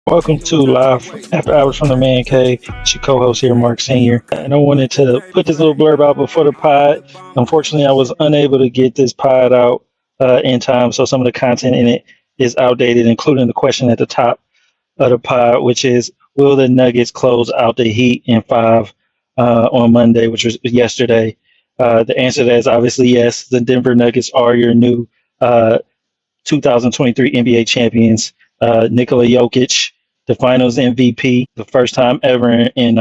Welcome to Live After Hours from the Man Cave. It's your co-host here, Marc Sr. And I wanted to put this little blurb out before the pod. Unfortunately, I was unable to get this pod out in time, so some of the content in it is outdated, including the question at the top of the pod, which is, will the Nuggets close out the Heat in 5 on Monday, which was yesterday? The answer to that is obviously yes. The Denver Nuggets are your new 2023 NBA champions. Nikola Jokic, the finals MVP, the first time ever in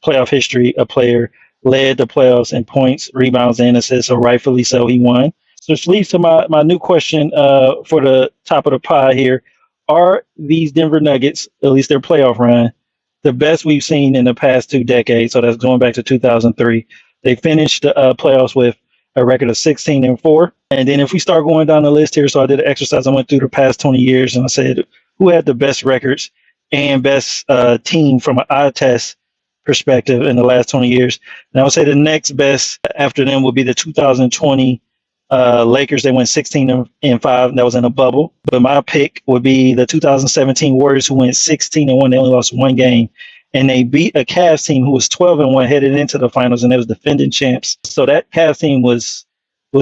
playoff history, a player led the playoffs in points, rebounds, and assists, so rightfully so, he won. So this leads to my new question for the top of the pie here. Are these Denver Nuggets, at least their playoff run, the best we've seen in the past 2 decades? So that's going back to 2003. They finished the playoffs with a record of 16-4. And then if we start going down the list here, so I did an exercise. I went through the past 20 years and I said, who had the best records and best team from an eye test perspective in the last 20 years? And I would say the next best after them would be the 2020 Lakers. They went 16-5. That was in a bubble. But my pick would be the 2017 Warriors, who went 16-1. They only lost 1 game. And they beat a Cavs team who was 12-1 headed into the finals, and they was defending champs. So that Cavs team was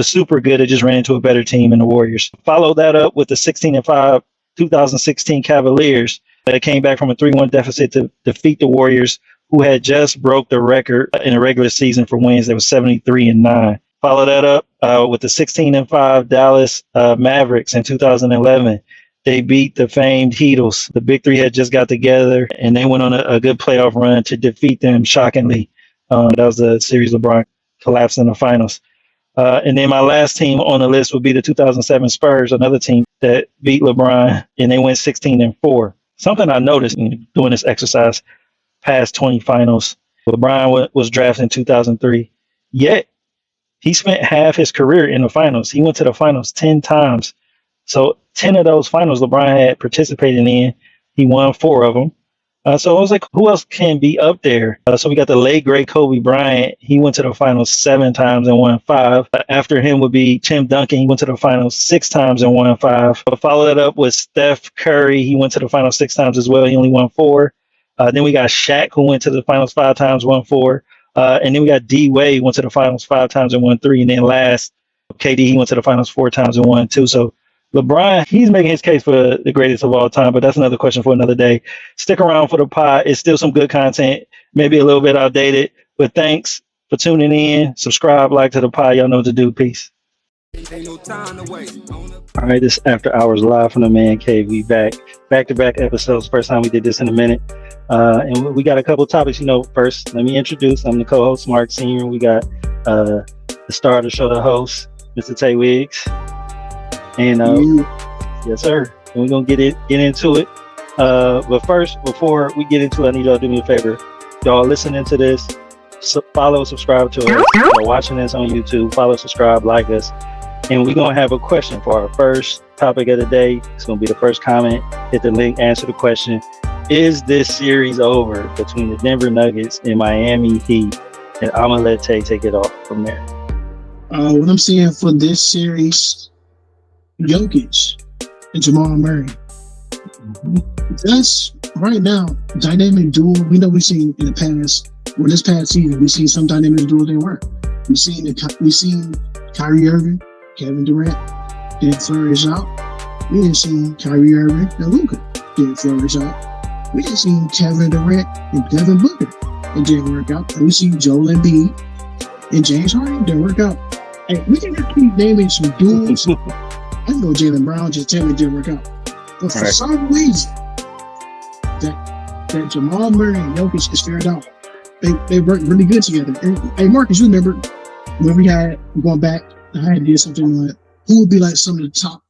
super good. It just ran into a better team in the Warriors. Follow that up with the 16-5 2016 Cavaliers that came back from a 3-1 deficit to defeat the Warriors, who had just broke the record in the regular season for wins. They was 73-9. Follow that up with the 16-5 Dallas Mavericks in 2011. They beat the famed Heatles. The Big Three had just got together, and they went on a good playoff run to defeat them shockingly. That was the series LeBron collapsed in the finals. And then my last team on the list would be the 2007 Spurs, another team that beat LeBron, and they went 16-4. Something I noticed in doing this exercise, past 20 finals, LeBron was drafted in 2003, yet he spent half his career in the finals. He went to the finals 10 times. So 10 of those finals LeBron had participated in. He won 4 of them. So I was like, who else can be up there? So we got the late, great Kobe Bryant. He went to the finals 7 times and won 5. After him would be Tim Duncan. He went to the finals 6 times and won 5. But follow that up with Steph Curry. He went to the finals 6 times as well. He only won 4. Then we got Shaq, who went to the finals 5 times, won 4. And then we got D Wade, went to the finals 5 times and won 3. And then last, KD, he went to the finals 4 times and won 2. So LeBron, he's making his case for the greatest of all time, but that's another question for another day. Stick around for the pod. It's still some good content, maybe a little bit outdated, but thanks for tuning in. Subscribe, like to the pod. Y'all know what to do. Peace. All right, this After Hours Live from the Man Cave. We back-to-back episodes. First time we did this in a minute. And we got a couple of topics. First, let me introduce. I'm the co-host, Marc Sr. We got the star of the show, the host, Mr. Tay Wiggs. And yes, sir. And we're gonna get into it. But first, before we get into it, I need y'all to do me a favor. Y'all listening to this, follow, subscribe to us. Y'all watching this on YouTube, follow, subscribe, like us. And we're gonna have a question for our first topic of the day. It's gonna be the first comment. Hit the link, answer the question. Is this series over between the Denver Nuggets and Miami Heat? And I'm gonna let Tay take it off from there. What I'm seeing for this series, Jokic and Jamal Murray. That's right now dynamic duel. We know we've seen in the past, or this past season, we've seen some dynamic duels they weren't. We've seen Kyrie Irving, Kevin Durant didn't flourish out. We didn't see Kyrie Irving and Luka didn't flourish out. We didn't see Kevin Durant and Devin Booker. It didn't work out. And we see Joel Embiid and James Harden didn't work out. Hey, we can just keep naming some duels. I know Jaylen Brown, just tell me it didn't work out. But for some reason, that Jamal Murray and Jokic is fared out. They work really good together. And, hey, Marcus, you remember when we had, going back, I had did something like, who would be like some of the top,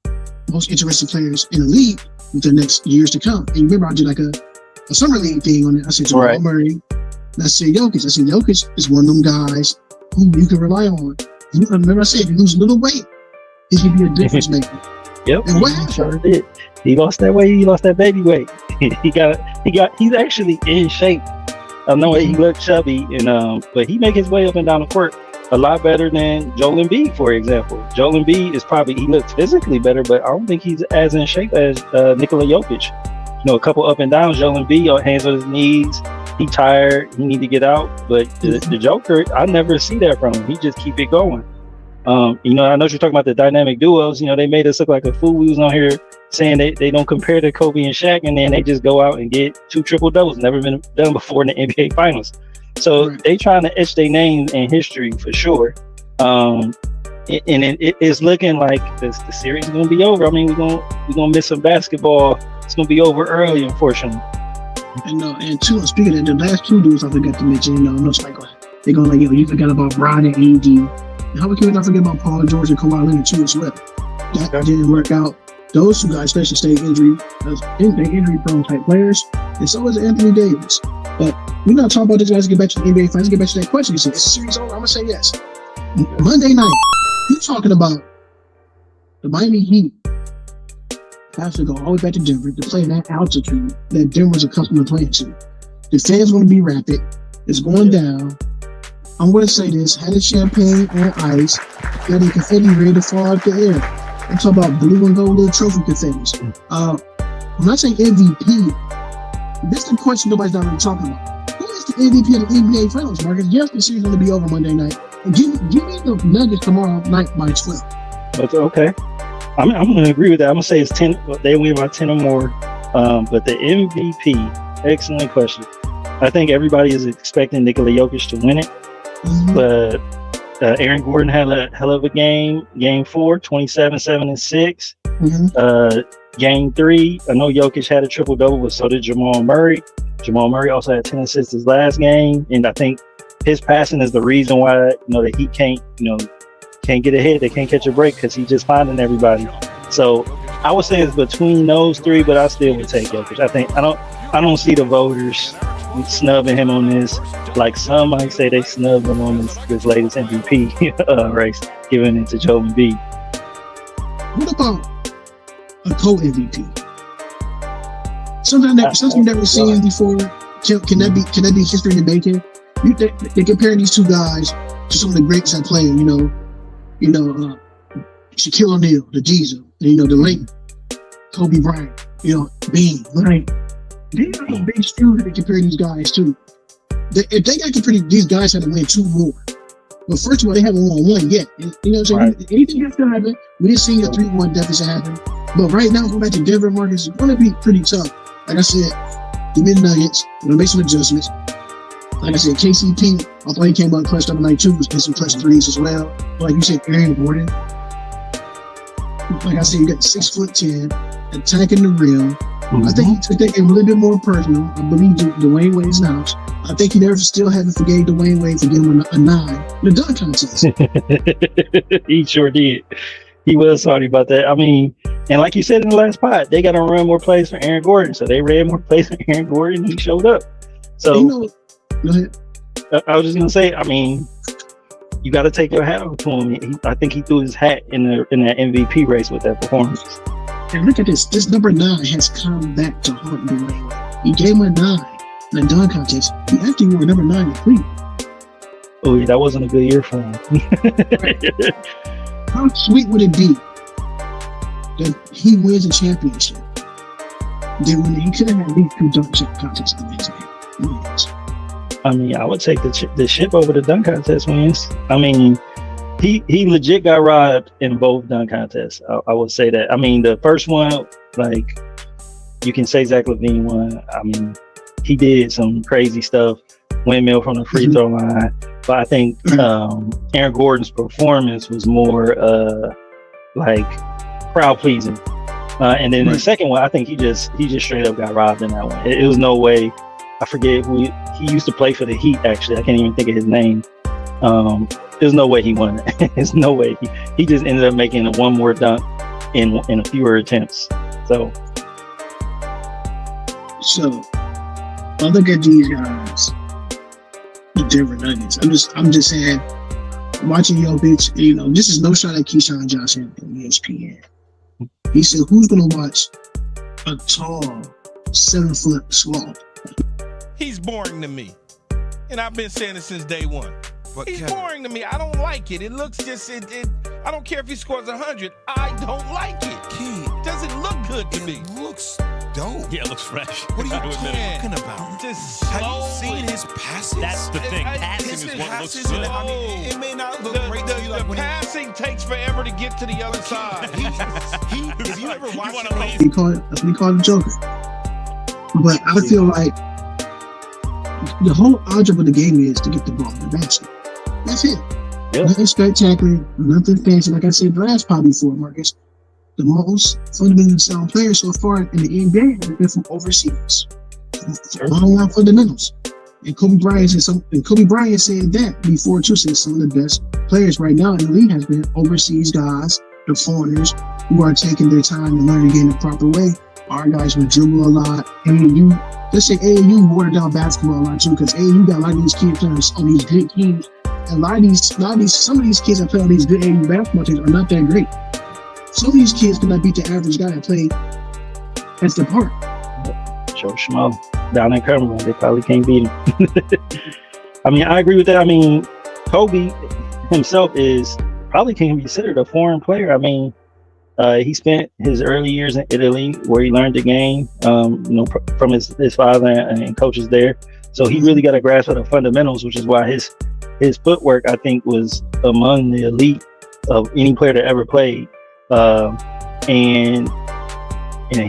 most interesting players in the league with the next years to come? And you remember I did like a summer league thing on it. I said Jamal Murray. And I said Jokic. I said Jokic is one of them guys who you can rely on. You remember I said, if you lose a little weight, he can be a difference maker. Yep. And what happened? Sure did. He lost that weight. He lost that baby weight. He's actually in shape. I know he looked chubby, but he make his way up and down the court a lot better than Joel Embiid, for example. Joel Embiid is he looks physically better, but I don't think he's as in shape as Nikola Jokic. a couple up and downs. Joel Embiid, hands on his knees. He tired. He need to get out. But the Joker, I never see that from him. He just keep it going. I know you're talking about the dynamic duos. They made us look like a fool. We was on here saying they don't compare to Kobe and Shaq, and then they just go out and get 2 triple doubles. Never been done before in the NBA Finals. So they trying to etch their names in history for sure. And it's looking like the series is gonna be over. I mean, we're gonna miss some basketball. It's gonna be over early, unfortunately. And two, speaking of the last 2 dudes, I forgot to mention. No cycle. They're going like, you forgot about Bron and AD. And how we can not forget about Paul George and Kawhi Leonard too as well. That didn't work out. Those 2 guys, especially stay injury-prone type players, and so is Anthony Davis. But we're not talking about this guys. Get back to the NBA Finals. Get back to that question. You said, is the series over? I'm gonna say yes. Monday night, you're talking about the Miami Heat have to go all the way back to Denver to play in that altitude that Denver's accustomed to playing to. The fans going to be rapid. It's going down. I'm going to say this: had a champagne on ice, got a confetti ready to fall out the air. I'm talking about blue and gold little trophy confettis. When I say MVP, this is the question nobody's not really talking about. Who is the MVP of the NBA Finals, Marcus? Yes, the series is going to be over Monday night. And give me the Nuggets tomorrow night by 12. That's okay. I'm going to agree with that. I'm going to say it's 10. They win by 10 or more. But the MVP, excellent question. I think everybody is expecting Nikola Jokic to win it. Mm-hmm. But Aaron Gordon had a hell of a game. Game 4, 27, 7, and 6. Mm-hmm. Game 3, I know Jokic had a triple-double, but so did Jamal Murray. Jamal Murray also had 10 assists his last game. And I think his passing is the reason why, the Heat can't get ahead. They can't catch a break because he's just finding everybody. So I would say it's between those 3, but I still would take Jokic. I don't see the voters snubbing him on this. Like some might say they snubbed him on this latest MVP race, giving it to Joel Embiid. What about a co-MVP? Something we've never seen before. Can that be history in the making? They're comparing these 2 guys to some of the greats that play. Shaquille O'Neal, the Diesel, the late Kobe Bryant, Bean, right? These are the big shoes that they compare these guys to. If they got compared, these guys had to win 2 more. But first of all, they haven't won 1 yet. Anything has to happen. We didn't see a 3-1 deficit happen. But right now, going back to Denver, Marcus, it's going to be pretty tough. Like I said, give me the Nuggets. We're going to make some adjustments. Like I said, KCP, although he came out clutch on the night too, was getting some clutch threes as well. But like you said, Aaron Gordon. Like I said, you got 6'10", attacking the rim. Mm-hmm. I think he took that game a little bit more personal. I believe Dwayne Wade's house. I think he never still haven't forgave Dwayne Wade for giving him a 9 in the dunk contest. He sure did. He was sorry about that. I mean, and like you said in the last pod, they got to run more plays for Aaron Gordon. So they ran more plays for Aaron Gordon. He showed up. So go ahead. I was just gonna say, I mean, you got to take your hat off to him. I think he threw his hat in that MVP race with that performance. And look at this. This number 9 has come back to haunt Dwayne Wade. He gave him a 9 in the dunk contest. He actually wore number 9 in Cleveland. Oh yeah, that wasn't a good year for him. Right. How sweet would it be that he wins a championship? Then when he could have had these 2 dunk contests in his game. I mean, I would take the ship over the dunk contest wins. I mean, he legit got robbed in both dunk contests. I would say that. I mean, the first one, like, you can say Zach LaVine won. I mean, he did some crazy stuff, windmill from the free throw line. But I think Aaron Gordon's performance was more like crowd pleasing. And then the second one, I think he just straight up got robbed in that one. It was no way. I forget who he used to play for the Heat. Actually, I can't even think of his name. There's no way he won it. There's no way he just ended up making one more dunk in a fewer attempts. So I look at these guys, the Denver Nuggets. I'm just saying, watching Jokic. This is no shot at Keyshawn Johnson and ESPN. He said, "Who's gonna watch a tall, 7-foot sloth?" He's boring to me. And I've been saying it since day one. He's boring to me. I don't like it. It looks just, I don't care if he scores 100. I don't like it. It doesn't look good to me. Looks dope. Yeah, it looks fresh. What are you Yeah. talking about? Just Have you slowly. seen his passes? That's the thing. His Passing is what looks passes, good. I mean, it may not look The great to you like the when passing takes forever to get to the other side. if you ever watch wanna him, leave? That's what we call the Joker. But I feel like the whole algebra of the game is to get the ball in the basket. That's it. Yeah. Nothing spectacular, nothing fancy. Like I said last pod before, Marcus, the most fundamentally sound player so far in the NBA has been from overseas. Long fundamentals. And Kobe Bryant said that before too. Said some of the best players right now in the league has been overseas guys, the foreigners who are taking their time to learn the game the proper way. Our guys would dribble a lot. AAU, let's say AAU watered down basketball a lot too, because AAU got a lot of these kids playing on these good teams. And some of these kids that play on these good AAU basketball teams are not that great. Some of these kids cannot beat the average guy that play at the park. Joe Schmo down in Cumberland, they probably can't beat him. I mean, I agree with that. I mean, Kobe himself is probably can be considered a foreign player. I mean, he spent his early years in Italy where he learned the game, from his father and coaches there. So he really got a grasp of the fundamentals, which is why his footwork, I think, was among the elite of any player that ever played. And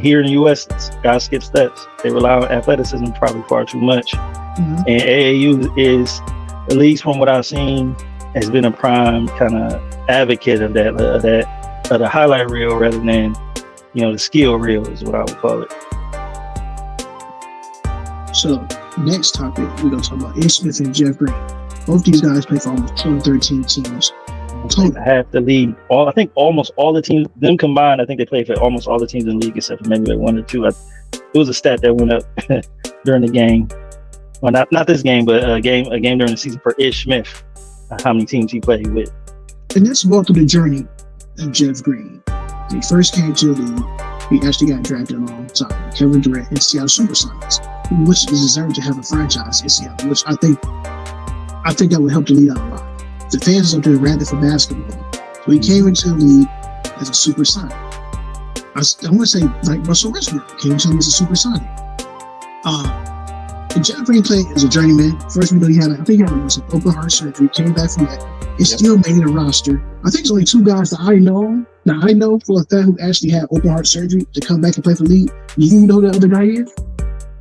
here in the U.S., guys skip steps. They rely on athleticism probably far too much. Mm-hmm. And AAU is, at least from what I've seen, has been a prime kind of advocate of the highlight reel rather than, the skill reel is what I would call it. So next topic, we're going to talk about A. Smith and Jeff Green. Both these guys play for almost 13 teams. Half the league. I think almost all the teams, them combined, I think they played for almost all the teams in the league except for maybe like one or two. It was a stat that went up during the game. Well, not this game, but a game during the season for Ish Smith. How many teams he played with. And let's walk through the journey of Jeff Green. When he first came to the league, he actually got drafted alongside Kevin Durant and Seattle Supersonics, which is deserved to have a franchise in Seattle, which I think that would help the league out a lot. The fans up there rather for basketball. So he came into the league as a supersonic. I want to say like Russell Westbrook came into the league as a supersonic. And Jeff Green played as a journeyman. First, we know he had some open heart surgery. Came back from that. He still made the roster. I think there's only two guys that I know for a fact who actually had open heart surgery to come back and play for the league. You know who the other guy is?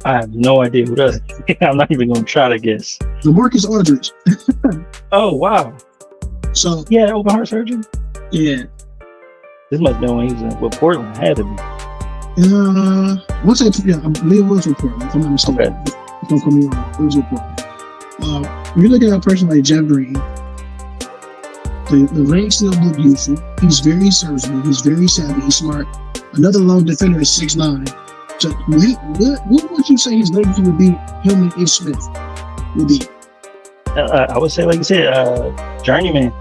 I have no idea who does. I'm not even going to try to guess. LaMarcus Aldridge. Oh, wow. So yeah, open heart surgery? Yeah. This must have been when he was in Portland. Had to be. I believe it was with Portland, if I'm not mistaken. Okay. Don't call me wrong. It was with Portland. When you look at a person like Jeff Green, the legs still look beautiful. He's very serviceable. He's very savvy. He's smart. Another long defender is 6'9". So what would you say his legacy would be? Him and Ish Smith would be. I would say, like you said, journeyman.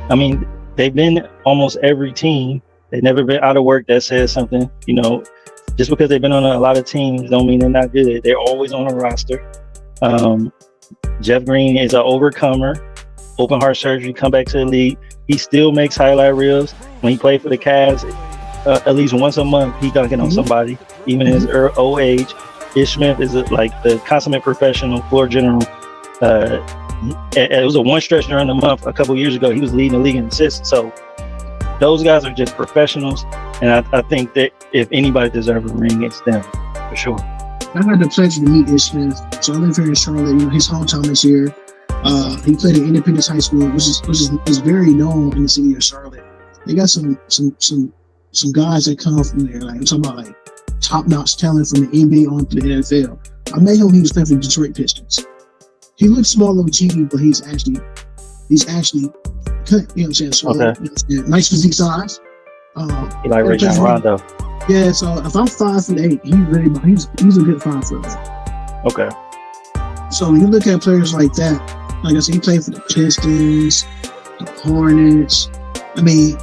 I mean, they've been almost every team. They've never been out of work. That says something. Just because they've been on a lot of teams don't mean they're not good. They're always on a roster. Jeff Green is an overcomer. Open heart surgery, come back to the league. He still makes highlight reels. When he played for the Cavs, at least once a month, he dunking on somebody, even in his old age. Ish Smith is like the consummate professional floor general. It was a one stretch during the month a couple years ago. He was leading the league in assists. So those guys are just professionals. And I think that if anybody deserves a ring, it's them, for sure. I had the pleasure to meet Ish Smith. So I live here in Charlotte. His hometown is here. He played at Independence High School, which is very known in the city of Charlotte. They got some guys that come from there. Like I'm talking about like top-notch talent from the NBA on to the NFL. I met him when he was playing for the Detroit Pistons. He looks small on TV, but he's actually cut. You know what I'm saying? So, okay. Nice physique size. He like Ray John Rondo. Yeah, so if I'm 5'8", he's a good 5'8". Okay. So when you look at players like that, like I said, he played for the Pistons, the Hornets. I mean,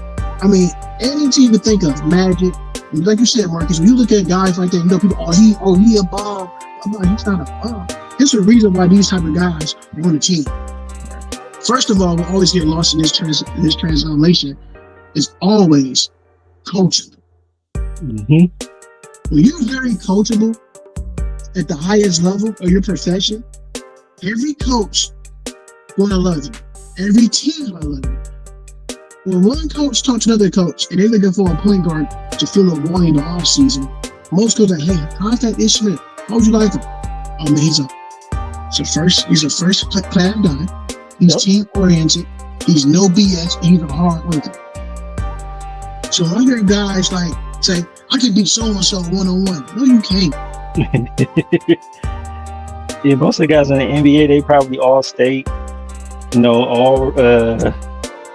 any team you think of, Magic. Like you said, Marcus, when you look at guys like that, people, he a bum. I'm like, he's not a bum. There's a reason why these type of guys are on the team. First of all, we always get lost in this translation. Is always coaching. Mm-hmm. when you're very coachable at the highest level of your profession, every coach gonna love you. Every team gonna love you. When one coach talks to another coach and they're looking for a point guard to fill a void in the offseason, most coaches are like, hey, how's that Ishmael? How would you like him? Oh man, he's a first class guy. He's team oriented. He's no BS. And he's a hard worker. So I hear guys like say, I can beat so and so 1-on-1. No, you can't. Yeah, most of the guys in the NBA, they probably all state, they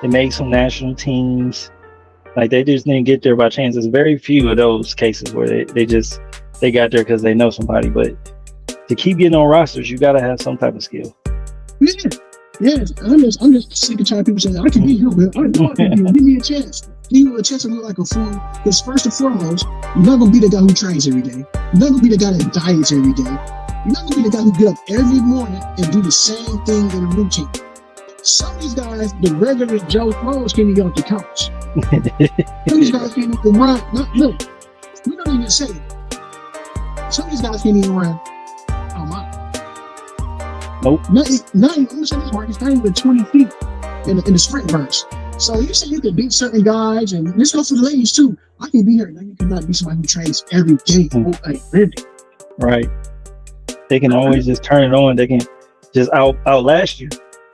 made some national teams. Like they just didn't get there by chance. There's very few of those cases where they got there because they know somebody. But to keep getting on rosters, you gotta have some type of skill. Yeah. I'm just sick of tired of people saying I can beat you, but I know I can beat you. Give me a chance. Give you a chance to look like a fool. Because first and foremost, you're not gonna be the guy who trains every day. You're not gonna be the guy that diets every day. You're not gonna be the guy who get up every morning and do the same thing in a routine. Some of these guys, the regular Joe Schmoes, can't even get off the couch. Some of these guys can't even run. Look, we don't even say it. Some of these guys can't even run. Oh my. Nope. Not even, I'm gonna say this, Marc, it's not even 20 feet in the sprint burst. So you say you can beat certain guys, and this goes for the ladies too. I can be here. Now you cannot be somebody who trains every day, like living. Right. They can always just turn it on. They can just outlast you.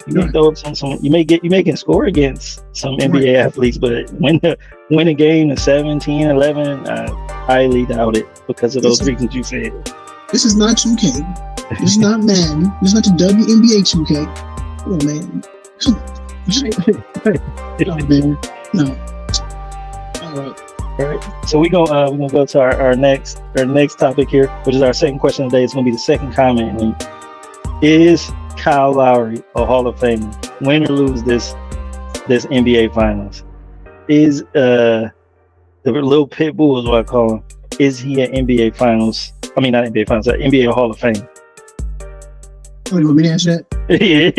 You may throw up some. You may can score against some NBA athletes, but win a game of 17, 11, I highly doubt it because of those reasons you said. This is not 2K. This is not Madden. This is not the WNBA 2K. Come on, man. Come on. No, man. No. All right. So we're gonna go to our next topic here, which is our second question of the day. It's gonna be the second comment. Is KyleLowry a Hall of Famer? Win or lose this NBA Finals? Is the little pit bull is what I call him? Is he an NBA Finals? I mean, not NBA Finals, NBA Hall of Fame. Oh, you want me to answer that? Yeah.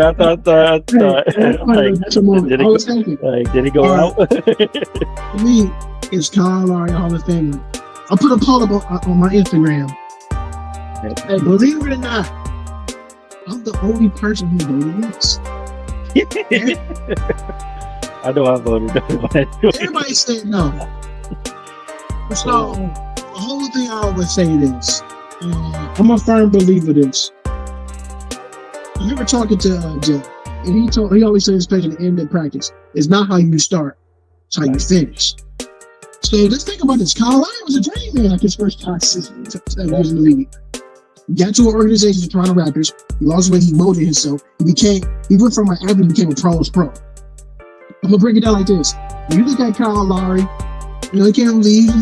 I thought. Did he go out? For me, it's KyleLowry Hall of Famer. I put a poll up on my Instagram. Hey, believe it or not, I'm the only person who voted yes. I know I voted. Everybody said no. So the whole thing I always say this. I'm a firm believer of this. I remember talking to Jeff, and he always said this page at the end of practice. It's not how you start, it's how you finish. So let's think about this. KyleLowry was a journeyman like his first time years in the league. He got to an organization, the Toronto Raptors. He lost weight. He molded himself. He went from an athlete, became a pro's pro. I'm gonna break it down like this. When you look at KyleLowry, he can't leave.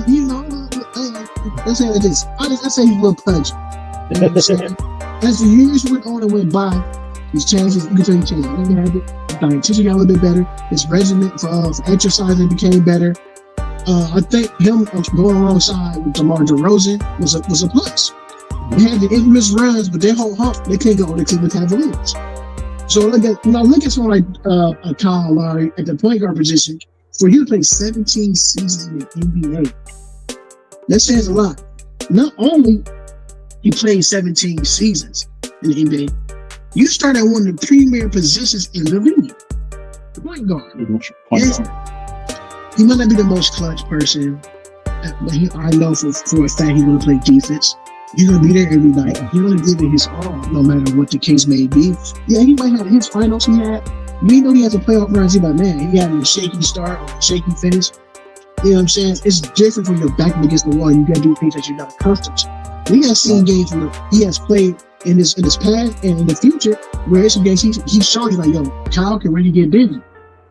Let's say it like this. I say he's a little punch. You know what I'm saying? As the years went on and went by, his chances, you can tell he changed. His dietitian got a little bit better. His regimen for exercising became better. I think him going alongside with DeMar DeRozan was a plus. They had the infamous runs, but their whole hump, they couldn't go on the Cleveland Cavaliers. So look at someone like KyleLowry at the point guard position. For you to play 17 seasons in the NBA, that says a lot. Not only he played 17 seasons in the NBA, you start at one of the premier positions in the league, the point guard. He might not be the most clutch person, but I know for a fact he's going to play defense. He's going to be there every night. He's going to give it his all, no matter what the case may be. Yeah, he might have his finals he had. You know he has a playoff run. He's like, man, he had a shaky start or a shaky finish. You know what I'm saying? It's different when you're back against the wall. You got to do things that you're not accustomed to. We got seen games where he has played in his past and in the future where it's some games he's showing you like, yo, Kyle can really get busy.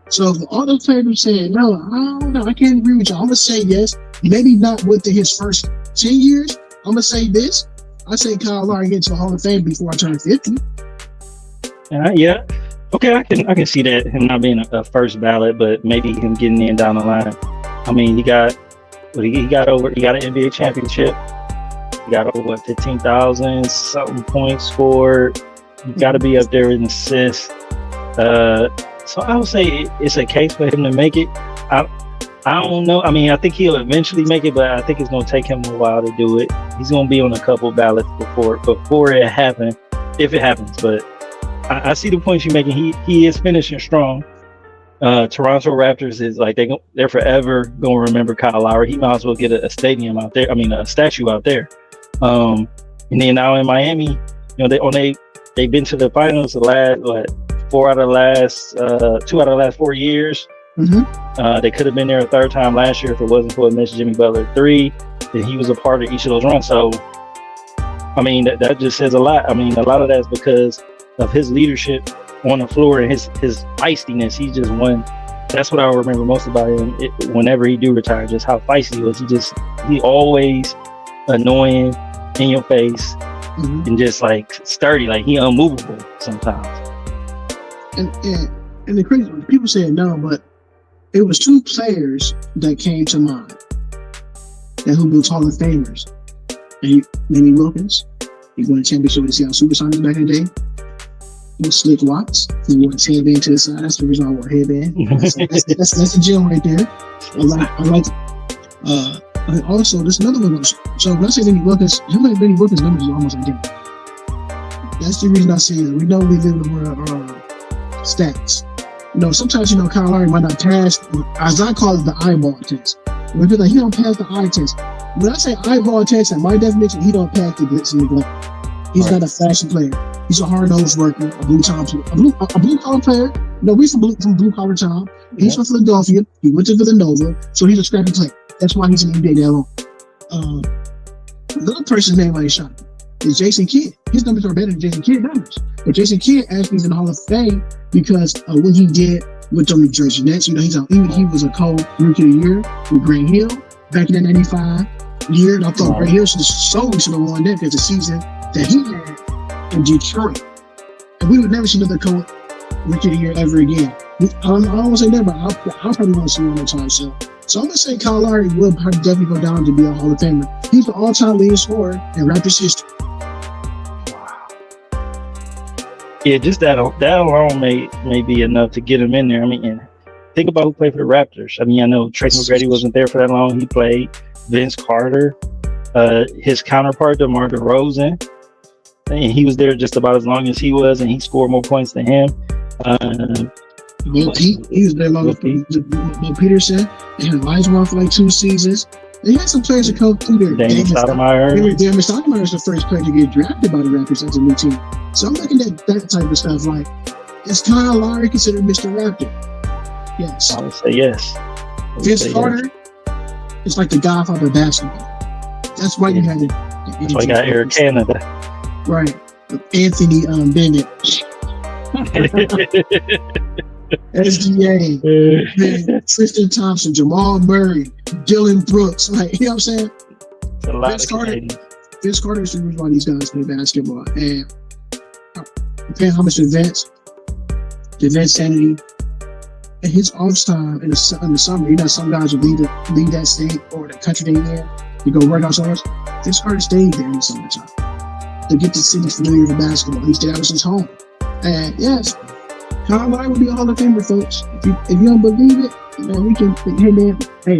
So for all those players who saying, no, I don't know, I can't agree with you. I'm going to say yes. Maybe not within his first 10 years. I'm going to say this. I say KyleLowry gets to the Hall of Fame before I turn 50. Yeah. Okay, I can see that him not being a first ballot, but maybe him getting in down the line. I mean, he got an NBA championship. He got over 15,000 something points scored. You got to be up there in assists. So I would say it's a case for him to make it. I don't know. I mean, I think he'll eventually make it, but I think it's going to take him a while to do it. He's going to be on a couple ballots before it happens, if it happens. But I see the points you're making. He is finishing strong. Toronto Raptors is like they're forever going to remember KyleLowry. He might as well get a stadium out there. I mean, a statue out there. And then now in Miami, they've been to the finals the last 2 out of the last 4 years. Mm-hmm. They could have been there a third time last year if it wasn't for a missed Jimmy Butler 3. And he was a part of each of those runs. So, I mean, that just says a lot. I mean, a lot of that's because of his leadership on the floor and his feistiness. He just won. That's what I remember most about him. Whenever he do retire, just how feisty he was. He always annoying, in your face, and just like sturdy. Like he unmovable sometimes. And the crazy people say no, but it was 2 players that came to mind who were Hall of Famers. And Manny Wilkins, he won a championship with the Seattle Supersonics back in the day. With Slick Watts, he wore his headband to the side. That's the reason I wore a headband. That's a gem right there. Also, there's another one. So when I say Manny Wilkins, him and Manny Wilkins' numbers are almost identical. That's the reason I say that. We know we live in the world of stats. Sometimes KyleLowry might not pass, as I call it, the eyeball test. When people like he don't pass the eye test. When I say eyeball test, in my definition, he don't pass the glitz and the glam. He's not a fashion player. He's a hard-nosed worker, a blue-collar player. We're from blue-collar town. He's from Philadelphia. He went to Villanova, so he's a scrappy player. That's why he's in the NBA that long. Another person's name like Shannon is Jason Kidd. His numbers are better than Jason Kidd numbers. But Jason Kidd actually is in the Hall of Fame because of what he did with the New Jersey Nets. He was a co-rookie of the year with Grant Hill back in that 95 year. And I thought Grant Hill should have won that because the season that he had in Detroit. And we would never see another co-rookie of the year ever again. I don't want to say never, but I'll probably want to see one more time. So I'm going to say KyleLowry will probably definitely go down to be a Hall of Famer. He's the all-time leading scorer in Raptors history. Yeah, just that alone may be enough to get him in there. I mean, and think about who played for the Raptors. I mean, I know Tracy McGrady wasn't there for that long. He played Vince Carter, his counterpart, DeMar DeRozan, and he was there just about as long as he was, and he scored more points than him. He was there longer than Peterson. They had Weisman for like 2 seasons. They had some players that come through there. Damian Stoudemire is the first player to get drafted by the Raptors as a new team. So I'm looking at that type of stuff. Like, is KyleLowry considered Mr. Raptor? Yes. I would say yes. Vince Carter is like the godfather of basketball. That's why you had it. That's why you got Air Canada. Right. Anthony Bennett. SGA, Tristan Thompson, Jamal Murray, Dylan Brooks, like, you know what I'm saying? Vince Carter is the reason why these guys play basketball. And depending how much advanced sanity, and his off time in the summer, some guys will leave that state or the country they in to go work out somewhere. Vince Carter stayed there in the summertime to get the city familiar with basketball. He stayed out of his home. And yes, KyleLowry will be a Hall of Famer, folks. If you don't believe it,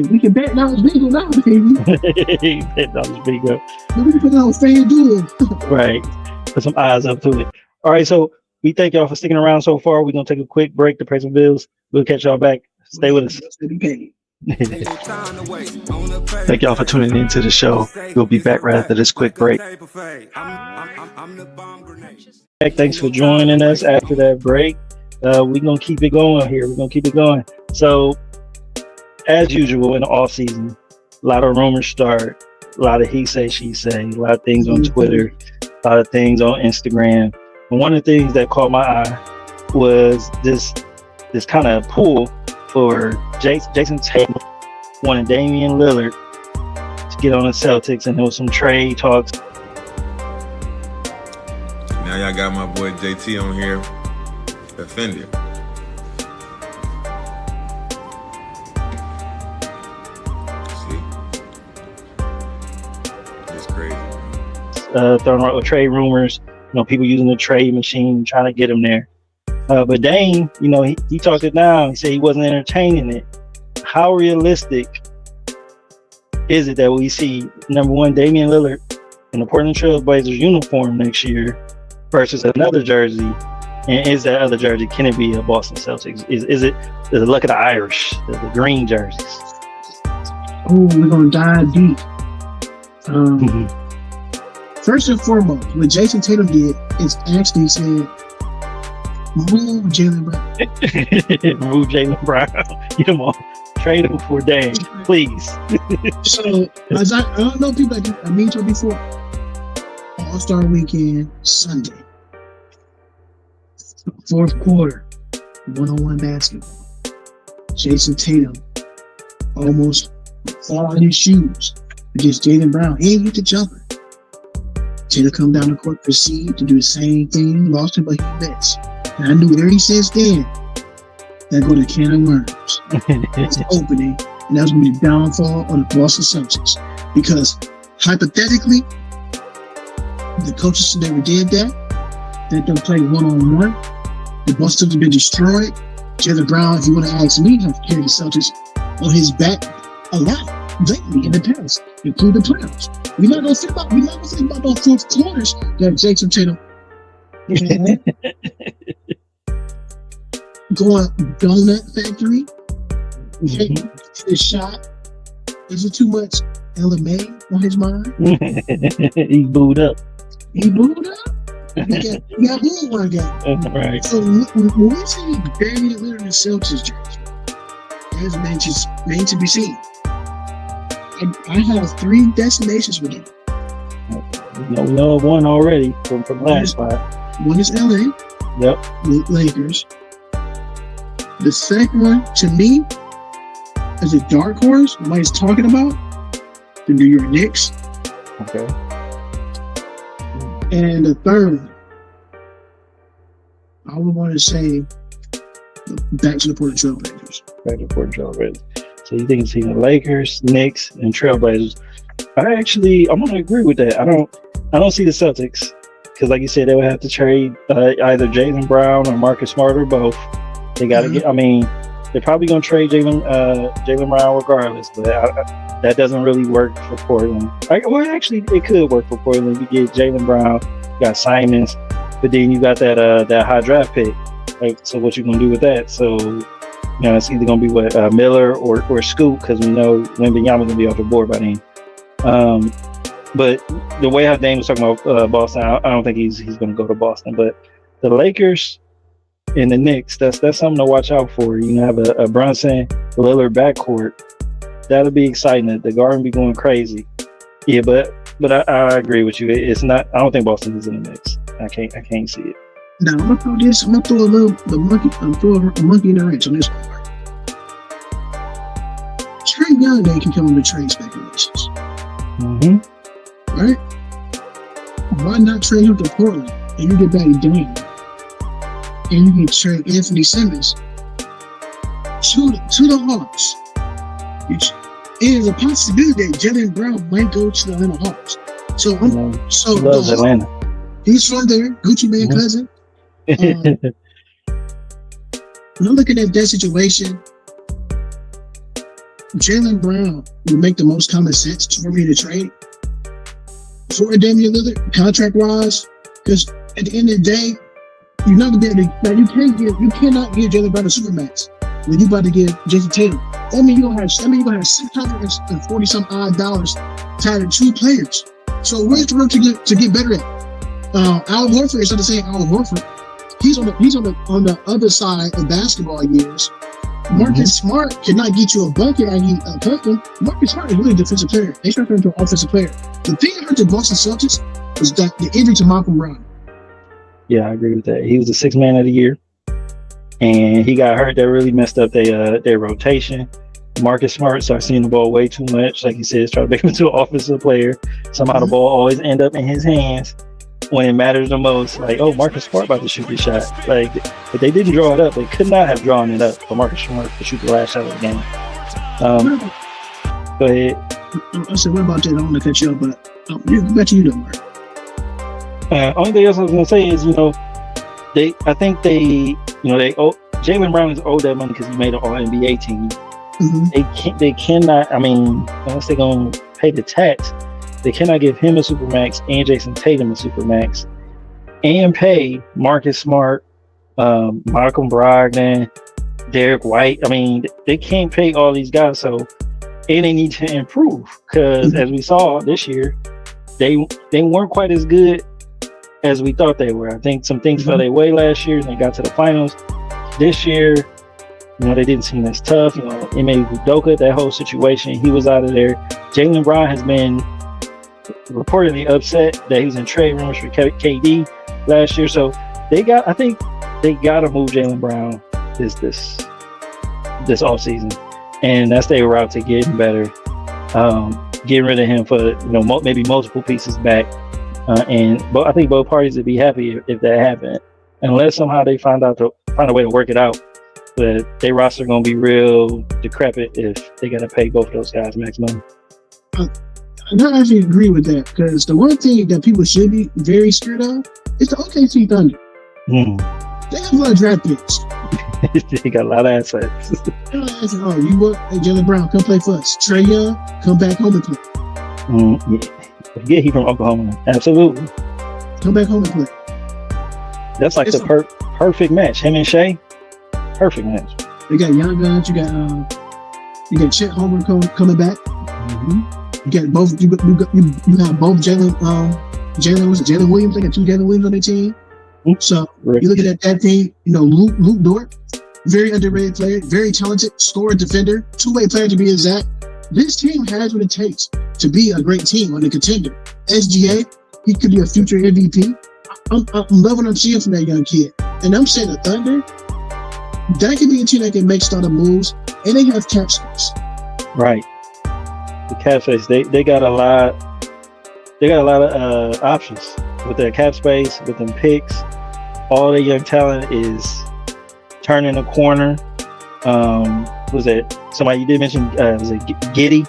we can bet dollars bingo now, baby. Bet dollars bingo. We can put it on FanDuel. Right. Put some eyes up to it. All right, so we thank y'all for sticking around so far. We're going to take a quick break to pay some bills. We'll catch y'all back. Stay with us. Thank y'all for tuning into the show. We'll be back right after this quick break. Thanks for joining us after that break. We're going to keep it going here. We're going to keep it going. So, as usual in the off season, a lot of rumors start, a lot of he say, she say, a lot of things on Twitter, a lot of things on Instagram. And one of the things that caught my eye was this kind of pull for Jason Tatum wanting DamianLillard to get on the Celtics, and there was some trade talks. Now y'all got my boy JT on here defending. See? It's crazy. Throwing out trade rumors, people using the trade machine, trying to get him there. But Dame, he talked it down. He said he wasn't entertaining it. how realistic is it that we see number one Damian Lillard in the Portland Trail Blazers uniform next year versus another jersey? And is that other jersey, can it be a Boston Celtics? Is it the luck of the Irish, the green jerseys? Oh, we're gonna dive deep. First and foremost, what Jason Tatum did is actually said, move Jaylen Brown. Move Jaylen Brown. Get him on. Trade him for Dame, please. So, as I don't know people I mentioned before, All-Star Weekend, Sunday. Fourth quarter, one-on-one basketball. Jason Tatum almost fall in his shoes against Jaylen Brown. He ain't get the jumper. Tatum come down the court, proceed to do the same thing, lost him, but he missed. And I knew ever since then that go to can of worms. It's an opening, and that's going to be the downfall of the Boston Celtics. Because hypothetically, the coaches never did that. They don't play one-on-one. The Boston Celtics have been destroyed. Jaylen Brown, if you want to ask me, have carried the Celtics on his back a lot lately in the past, including the playoffs. We're not going to think about those fourth quarters that Jason Tatum going donut factory. Hit a shot. Is it too much LMA on his mind? He booed up. He booed up. He got booed one game. Right. So when we see Damian Lillard in the Celtics jersey, that's made to be seen. I have 3 destinations for them. We know one already from last spot. One is LA. Yep. With Lakers. The second one, to me, is a dark horse. Nobody's talking about the New York Knicks. Okay. And the third, I would want to say, back to the Portland Trail Blazers. Back to Portland Trail Blazers. So you think it's the Lakers, Knicks, and Trailblazers? I'm gonna agree with that. I don't see the Celtics because, like you said, they would have to trade either Jaylen Brown or Marcus Smart or both. They got to get. I mean, they're probably gonna trade Jaylen Brown regardless, but that doesn't really work for Portland. Actually, it could work for Portland. You get Jaylen Brown, you got Simons, but then you got that high draft pick. Like, so what you gonna do with that? So, you know, it's either gonna be Miller or Scoot, because we know Wembanyama's gonna be off the board by then. But the way how Dame was talking about Boston, I don't think he's gonna go to Boston. But the Lakers and the Knicks, that's something to watch out for. You have a Brunson Lillard backcourt. That'll be exciting. The Garden be going crazy. Yeah, but I agree with you. It's not. I don't think Boston is in the mix. I can't see it. Now I'm gonna throw this. I'm gonna throw a monkey in the wrench on this one. Trey Young can come in with trade speculations. Mm-hmm. Right? Why not trade him to Portland and you get back Dame, and you can trade Anthony Simmons to the Hawks? It is a possibility that Jaylen Brown might go to the Atlanta Hawks. So loves Atlanta. He's from there, Gucci Mane cousin. When I'm looking at that situation, Jaylen Brown would make the most common sense for me to trade for Damian Lillard, contract-wise, because at the end of the day, you're not gonna be able to. Now you cannot give Jaylen Brown a supermax when you about to give Jason Tatum. You're gonna have $640 some odd dollars tied to 2 players. So where's the room to get better at? Al Horford, instead of saying Al Horford, he's on the other side of basketball years. Marcus Smart cannot get you a bucket. Marcus Smart is really a defensive player. They turned him into an offensive player. The thing that hurt the Boston Celtics was that the injury to Malcolm Brown. Yeah, I agree with that. He was the 6th man of the year, and he got hurt. That really messed up their rotation. Marcus Smart started seeing the ball way too much. Like you said, trying to make him into an offensive player. Somehow the ball always end up in his hands when it matters the most. Like, oh, Marcus Smart about to shoot the shot. Like, but they didn't draw it up. They could not have drawn it up for Marcus Smart to shoot the last shot of the game. Go ahead. I said, what about that? I don't want to cut you up, but bet you don't work. Only thing else I was gonna say is, Jaylen Brown is owed that money because he made an All NBA team. Mm-hmm. They cannot. I mean, unless they're gonna pay the tax, they cannot give him a supermax and Jason Tatum a supermax, and pay Marcus Smart, Malcolm Brogdon, Derek White. I mean, they can't pay all these guys, so and they need to improve because as we saw this year, they weren't quite as good as we thought they were. I think some things fell their way last year and they got to the finals. This year, you know, they didn't seem as tough. You know, Ime Udoka, that whole situation, he was out of there. Jaylen Brown has been reportedly upset that he was in trade rumors for KD last year. So I think they got to move Jaylen Brown this offseason. And that's their route to getting better. Getting rid of him for, you know, maybe multiple pieces back. But I think both parties would be happy if that happened. Unless somehow they find a way to work it out. But their roster going to be real decrepit if they got to pay both of those guys max money. I actually agree with that because the one thing that people should be very scared of is the OKC Thunder. They have a lot of draft picks. They got a lot of assets. Oh, you want Jaylen Brown, come play for us. Trae Young, come back home and play. Yeah, he from Oklahoma. Absolutely. Come back home and play. That's like the perfect match. Him and Shea, perfect match. You got young guns. You got Chet Holmgren coming back. You got both. You have both Jalen Williams. They got 2 Jalen Williams on their team. So you look at that team. You know, Luke Dort, very underrated player, very talented, scorer, defender, 2-way player to be exact. This team has what it takes to be a great team on the contender. SGA, he could be a future MVP. I'm loving what I'm seeing from that young kid. And I'm saying the Thunder, that could be a team that can make starter moves, and they have cap space. Right. The cap space, they got a lot. They got a lot of options with their cap space, with them picks. All their young talent is turning a corner. Was it somebody you did mention? Was it Giddey?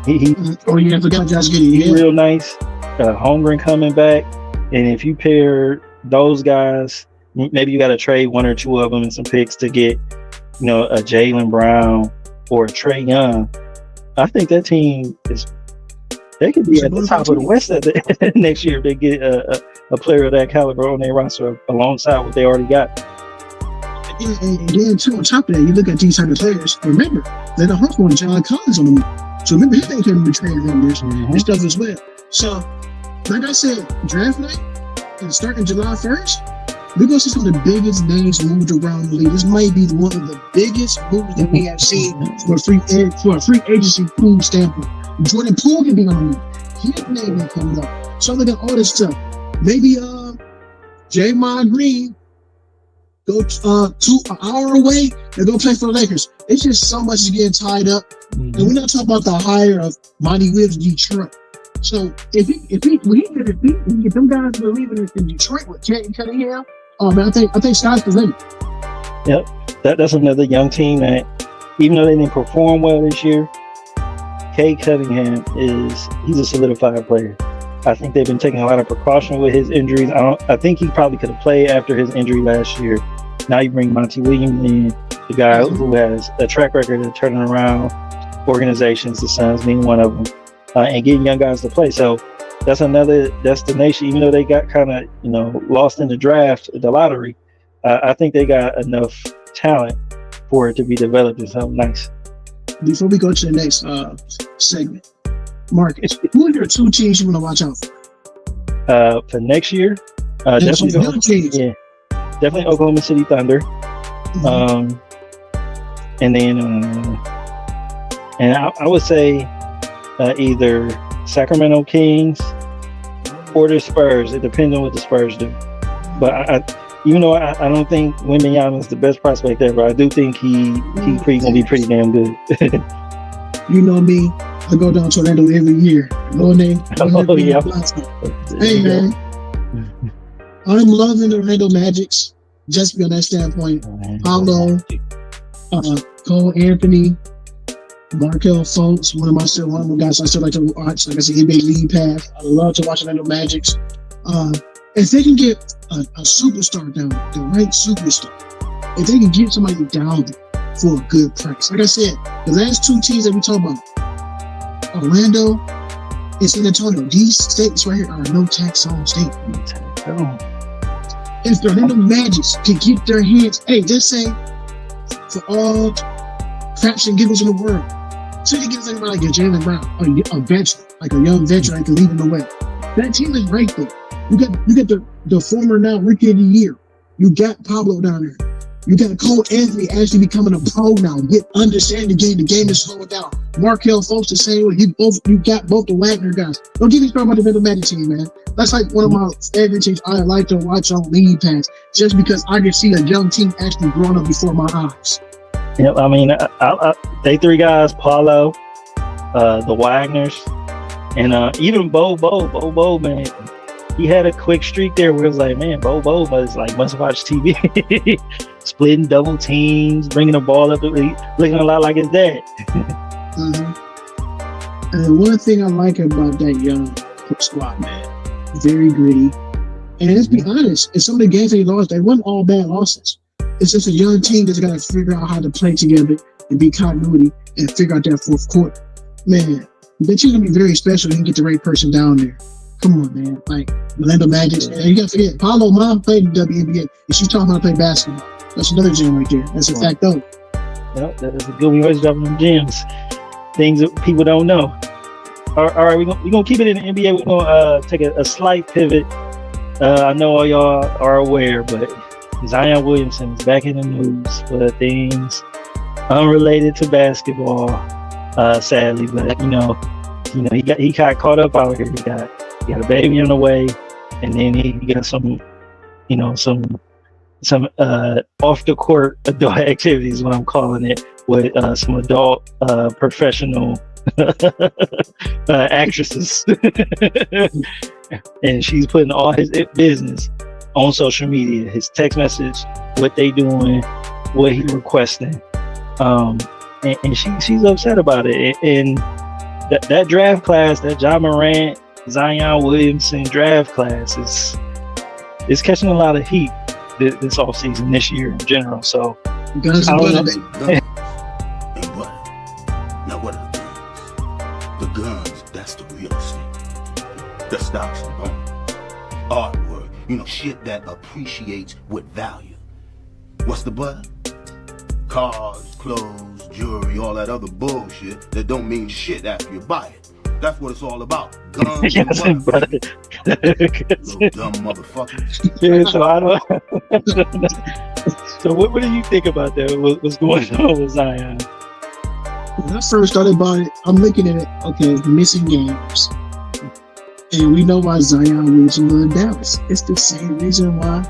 I forgot Josh Giddey. He's real nice. Holmgren coming back, and if you pair those guys, maybe you got to trade 1 or 2 of them and some picks to get, you know, a Jaylen Brown or a Trae Young. I think that team they could be at the top of the West next year if they get a player of that caliber on their roster alongside what they already got. And then too, on top of that, you look at these type of players. Remember, they're the HOF one, John Collins on them. So remember, he ain't coming to trade rumors and stuff as well. So, like I said, draft night and starting July 1st, we're gonna see some of the biggest names moved around the league. This might be one of the biggest moves that we have seen for a free agency pool standpoint. Jordan Poole can be on the league. His name ain't coming up. So look at all this stuff. Maybe Draymond Green go an hour away and go play for the Lakers. It's just so much is getting tied up. And we're not talking about the hire of Monty Williams in Detroit. So if he get them guys believing in Detroit with Canton Cunningham, oh man, I think sky's the limit. Yep. That's another young team that, even though they didn't perform well this year, Cade Cunningham he's a solidified player. I think they've been taking a lot of precaution with his injuries. I think he probably could have played after his injury last year. Now you bring Monty Williams in, the guy who has a track record of turning around organizations, the Suns being one of them, and getting young guys to play. So that's another destination. Even though they got kind of, you know, lost in the draft, the lottery, I think they got enough talent for it to be developed into something nice. Before we go to the next segment, Marc, who are your 2 teams you want to watch out for? For next year, definitely Oklahoma City Thunder. And then I would say either Sacramento Kings or the Spurs. It depends on what the Spurs do. But even though I don't think Wembanyama is the best prospect ever, I do think he's gonna be pretty damn good. You know me, I go down to Orlando every year. Hey man, I'm loving the Orlando Magics just on that standpoint. Paolo, Cole Anthony, Markel Fultz, one of my guys I still like to watch. Like I said, NBA League Pass. I love to watch Orlando Magics. If they can get a superstar down, the right superstar, if they can get somebody down there, for a good price. Like I said, the last two teams that we talk about, Orlando and San Antonio, these states right here are no tax zone state. If the Orlando Magic can get their hands, hey, just say for all craps and giggles in the world, say they get somebody like a Jaylen Brown, a veteran, like a young veteran that can lead them away. That team is right there. You got the former now Rookie of the Year. You got Pablo down there. You got Cole Anthony actually becoming a pro now. Understand the game. The game is slowing down. Markel folks the same way. You got both the Wagner guys. Don't get me started about the Orlando Magic team, man. That's like one of my favorite teams I like to watch on League Pass, just because I can see a young team actually growing up before my eyes. Yeah, I mean, they three guys, Paulo, the Wagners, and even Bo, man. He had a quick streak there where it was like, man, Bo was like, must watch TV. Splitting double teams, bringing the ball up, looking a lot like his dad. And one thing I like about that young squad, man, very gritty. And let's be honest, in some of the games they lost, they weren't all bad losses. It's just a young team that's got to figure out how to play together and be continuity and figure out that fourth quarter. Man, that team's going to be very special if you can get the right person down there. Come on, man. Like, Orlando Magic. And you got to forget, Paulo mom played in the WNBA, and she's talking about playing basketball. That's another gem right there. That's a fact, though. Yep, that is a good one. We always dropping them gems. Things that people don't know. All right, we're gonna keep it in the NBA. We're going to take a slight pivot. I know all y'all are aware, but Zion Williamson is back in the news for things unrelated to basketball, sadly. But, he got caught up out here. He got a baby on the way, and then he got some off the court adult activities, what I'm calling it, with some adult professional actresses. And she's putting all his business on social media, his text message, what they doing, what he requesting. And she's upset about it. And that draft class, that Ja Morant, Zion Williamson draft class is catching a lot of heat this offseason, this year in general. So guns and bullets. Now what are the guns? The guns, that's the real estate. The stocks and bonds. Artwork, shit that appreciates with value. What's the butter? Cars, clothes, jewelry, all that other bullshit that don't mean shit after you buy it. That's what it's all about. Guns and butter. Little dumb motherfucker. Yeah, so I don't. So what do you think about that? What's going on with Zion? When I first started about it, I'm looking at it, okay, missing games. And we know why Zion Williamson loved Dallas. It's the same reason why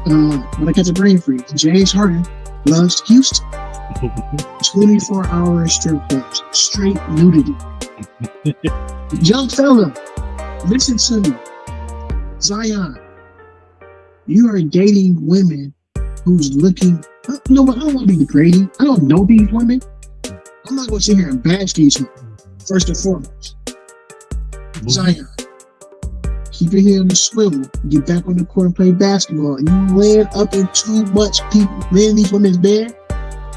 when I catch a brain freeze, James Harden loves Houston. 24-hour strip clubs, straight nudity. Young fella, listen to me. Zion, you are dating women who's looking. I don't want to be degrading. I don't know these women. I'm not going to sit here and bash these women, first and foremost. Zion, keep your head on the swivel. Get back on the court and play basketball. You land up in too much people, land these women's bed,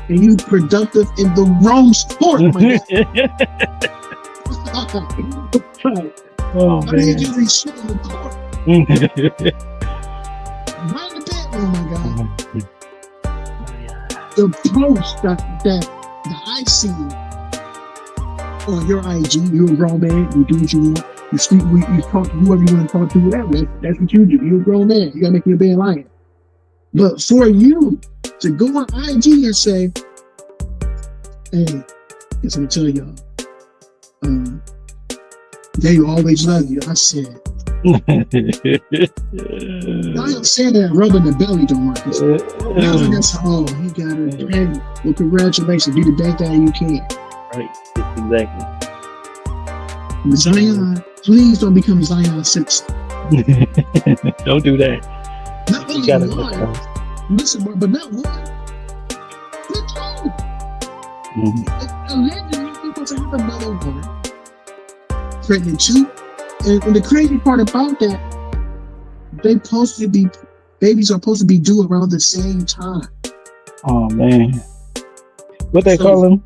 and you productive in the wrong sport, my guy. Oh, I man. need you to be shit on the court. Right in the bedroom, my guy. The post that I see on your IG, you're a grown man, you do what you want, you speak, you talk to whoever you want to talk to, whatever. That's what you do. You're a grown man. You gotta make your bed lying. But for you to go on IG and say, hey, guess I'm gonna tell y'all, they always love you. I said, I am saying that rubbing the belly don't work. That's he got it. Hey, well, congratulations. Do the best that you can. Right, exactly. Zion, please don't become Zion Simpson. Don't do that. Not only one, listen, but not one. But two. Allegedly, people to have another woman. Pregnant too. And the crazy part about that, babies are supposed to be due around the same time. Oh man, what they call him?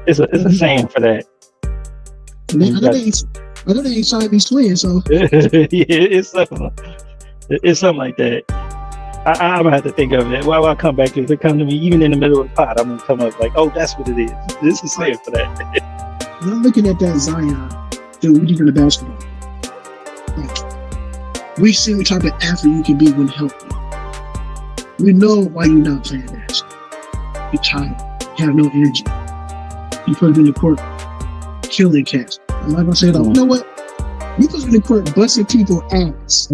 It's a saying for that. I know they ain't signed these twins, so Yeah, it's something like that. I'm gonna have to think of it. While I come back to it, if it come to me, even in the middle of the pod, I'm gonna come up like, oh, that's what it is. This is saying for that. when I'm looking at that Zion, dude, we in the basketball. Like, we see what type of athlete you can be when healthy. We know why you're not playing basketball. You're tired. You have no energy. You put him in the court, killing cats. I'm not gonna say that. You know what? You put him in the court, busting people ass.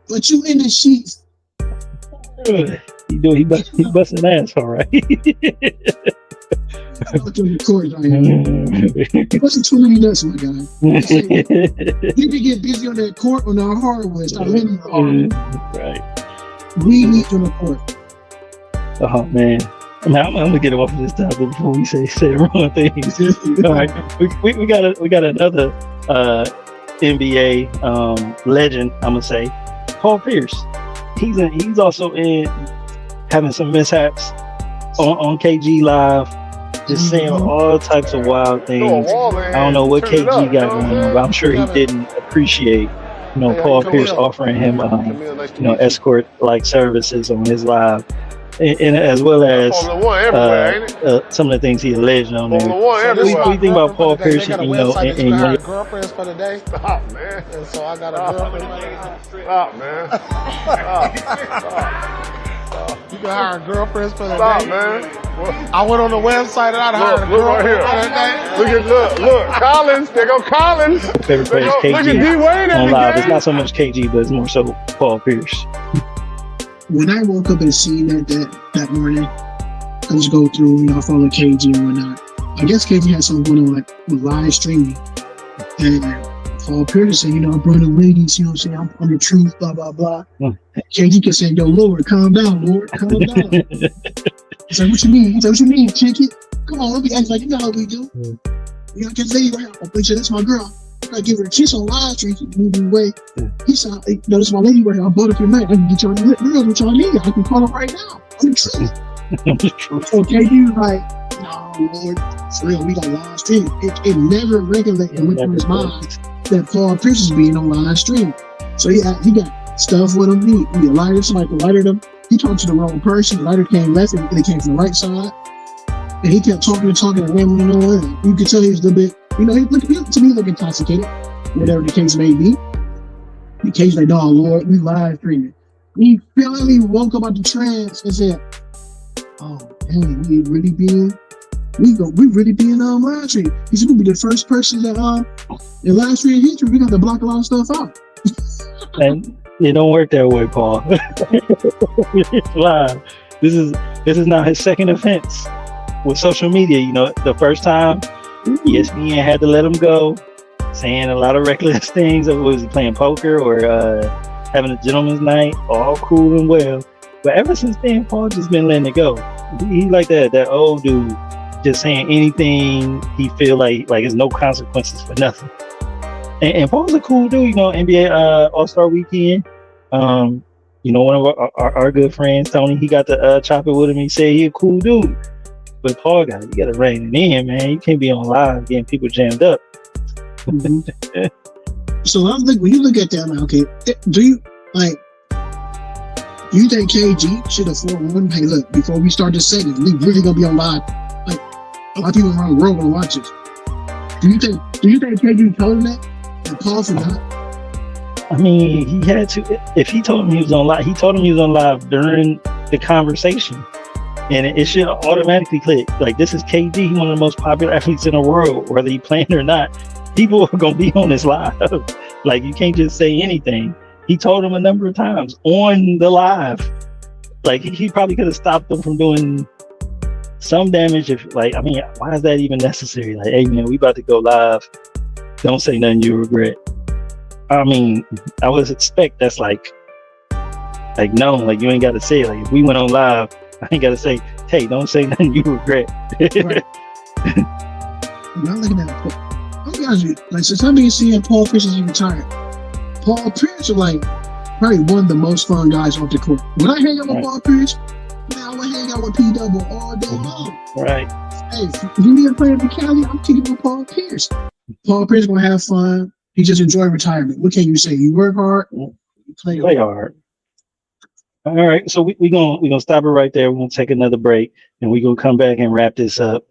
But you in the sheets. He busting ass, all right. Put you in the court, Zion. You busting too many nuts, my guy. You can get busy on that court on our hardwood. Stop hitting the hard. Right. We need you on the court. Oh man. I'm gonna get off of this topic before we say the wrong things. All right, we got another NBA legend. I'm gonna say PaulPierce. He's also in having some mishaps on KG Live, just saying all types of wild things. I don't know what KG got going on, but I'm sure he didn't appreciate PaulPierce offering him escort like services on his live. And as well as some of the things he alleged on there. What do you think about PaulPierce? And girlfriends for the day. Stop, man. And so I got a girlfriend. Stop, man. You can hire girlfriends for the day. Stop, man. I went on the website and I hired a girlfriend for the day. Look, Collins. There go Collins. Favorite player is KG on live. It's not so much KG, but it's more so PaulPierce. When I woke up and seen that morning, I just go through, I follow KG and whatnot. I guess KG had something going on like with live streaming. And PaulPierce said, I brought the ladies, I'm the truth, blah, blah, blah. KG kept saying, yo, Lord, calm down, Lord, calm down. He's like, what you mean? He's like, what you mean, chick it? Come on, let me act like you know how we do. I can say, that's my girl. I give her a kiss on live stream, keep moving away. He said, this is my lady right here. I bought it for night. I can get y'all real what y'all need. I can call her right now. I'm the truth. Okay, he was like, no, Lord, for real, we got live stream. It never regulated went through his mind that PaulPierce is being on live stream. So he got stuff with him. He lighted somebody lighted him. He talked to the wrong person. The lighter came left and it came from the right side. And he kept talking and rambling on. You could tell he was a little bit, he looked intoxicated, whatever the case may be. The case like, no, Lord, we live streaming. He finally woke up out the trance and said, oh, man, we really being live stream. He said, we'll be the first person that in live stream history, we got to block a lot of stuff out. And it don't work that way, Paul. It's live. This is now his second offense with social media. The first time ESPN had to let him go, saying a lot of reckless things. Was he playing poker or having a gentleman's night? All cool and well. But ever since then, Paul just been letting it go. He like that old dude, just saying anything he feel like there's no consequences for nothing. And Paul's a cool dude, NBA All-Star Weekend. One of our good friends, Tony, he got to chop it with him. He said he a cool dude. But Paul you gotta rein it in, man. You can't be on live getting people jammed up. Mm-hmm. So when you look at that, like, okay, do you think KG should have forewarned? Hey, look, before we start this segment, we really gonna be on live. Like, a lot of people around the world gonna watch this. Do you think KG told him that? And Paul forgot? I mean, he had to. If he told him he was on live, he told him he was on live during the conversation. And it should automatically click. Like, this is KG, he's one of the most popular athletes in the world, whether he playing or not. People are gonna be on this live. Like, you can't just say anything. He told him a number of times on the live. Like, he probably could have stopped them from doing some damage. Why is that even necessary? Like, hey man, we about to go live. Don't say nothing you regret. I mean, I would expect that's like no, like you ain't got to say it. Like, if we went on live, I ain't got to say, hey, don't say nothing you regret. Right. I'm looking at it. I'll be honest with you. Like, since I've been seeing PaulPierce is retired, PaulPierce are like probably one of the most fun guys off the court. When I hang out with PaulPierce, man, I would hang out with P-Double all day long. Right. Hey, if you need a player for Cali, I'm kicking with PaulPierce. PaulPierce gonna have fun. He just enjoy retirement. What can you say? You work hard, you play hard. All right, so we're gonna stop it right there. We're gonna take another break, and we're gonna come back and wrap this up.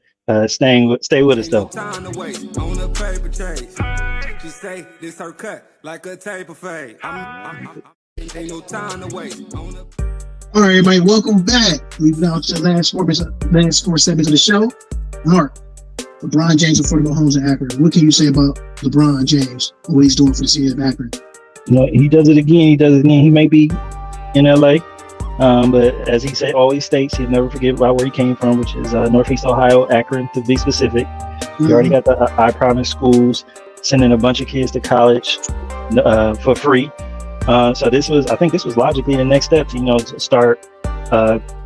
Stay with us though. Time to wait on the paper chase. She say this her cut like a taper fade. Ain't no time to wait. All right, everybody, welcome back. We've now to the last four segments of the show. Marc, LeBron James affordable homes in Akron. What can you say about LeBron James and what he's doing for the city of Akron? He does it again. He may be in LA, but as he always states, he'll never forget about where he came from, which is Northeast Ohio, Akron to be specific. He already got the I Promise schools, sending a bunch of kids to college for free. So I think this was logically the next step to start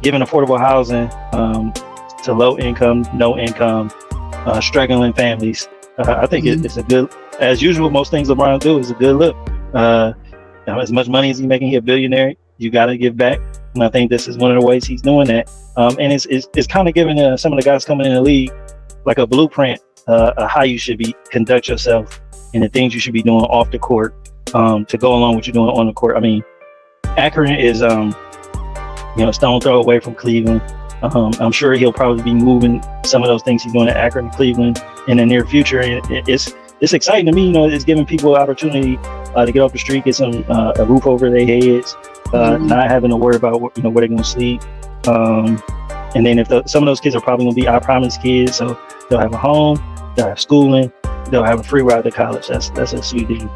giving affordable housing to low income, no income, struggling families. I think it's a good, as usual, most things LeBron do is a good look. As much money as he's making, he's a billionaire. You got to give back, and I think this is one of the ways he's doing that. And it's kind of giving some of the guys coming in the league like a blueprint, how you should conduct yourself and the things you should be doing off the court to go along with what you're doing on the court. I mean, Akron is stone throw away from Cleveland. I'm sure he'll probably be moving some of those things he's doing at Akron and Cleveland in the near future. It's exciting to me. It's giving people an opportunity to get off the street, get some a roof over their heads, not having to worry about where they're going to sleep. And then if some of those kids are probably going to be I Promise kids, so they'll have a home, they'll have schooling, they'll have a free ride to college. That's a sweet deal.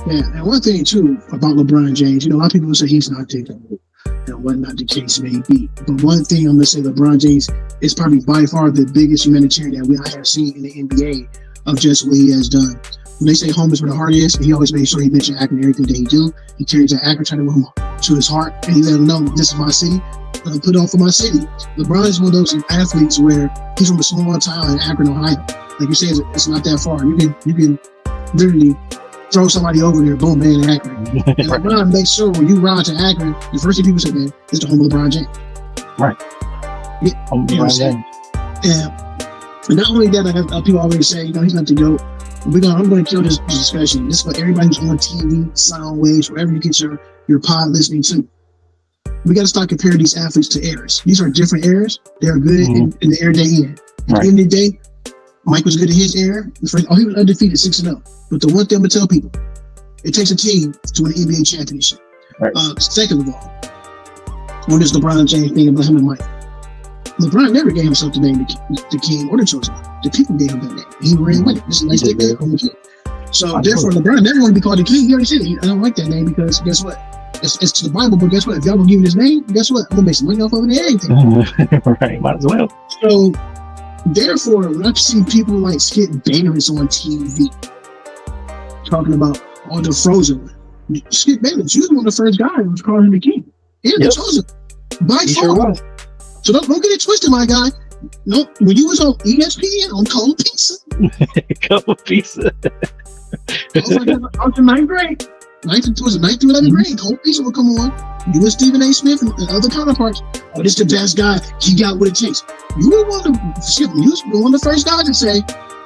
Yeah, and one thing too about LeBron James, a lot of people say he's not taking what not the case may be. But one thing I'm gonna say, LeBron James is probably by far the biggest humanitarian that I have seen in the NBA of just what he has done. When they say home is where the heart is, he always makes sure he mentions Akron and everything that he do. He carries that Akron to his heart, and he let him know this is my city. Put on for my city. LeBron is one of those athletes where he's from a small town in Akron, Ohio. Like you say, it's not that far. You can literally throw somebody over there, boom, man, in Akron. And LeBron makes sure when you ride to Akron, the first thing people say, man, is the home of LeBron James. Right. Yeah, LeBron James. And not only that, like people always say, he's not the GOAT. I'm going to kill this discussion. This is for everybody who's on TV, sound waves, wherever you get your pod listening to. We got to start comparing these athletes to eras. These are different eras. They're good in the era they're in. At the end of the day, Mike was good in his era. He was undefeated, 6-0. But the one thing I'm going to tell people, it takes a team to win an NBA championship. Right. Second of all, on this LeBron James thing about him and Mike, LeBron never gave himself the name the king or the chosen one. The people gave him that name. He ran with it. This is a nice nickname from the king. So therefore, LeBron never want to be called the king. He already said it. I don't like that name because guess what? It's to the Bible, but guess what? If y'all gonna give me this name, guess what? I'm gonna make some money off of it and everything. Right, might as well. So therefore, when I see people like Skip Bayless on TV talking about the Frozen one, Skip Bayless, you was one of the first guys who was calling him the king. And the chosen. By far. Sure, so don't get it twisted, my guy. No, when you was on ESPN on Cold Pizza. Cold Pizza. I was in 9th grade. 9th through 11th grade. Cold Pizza would come on. You and Stephen A. Smith and other counterparts. Oh, this is the best guy. He got what it takes. You were one of the first guys to say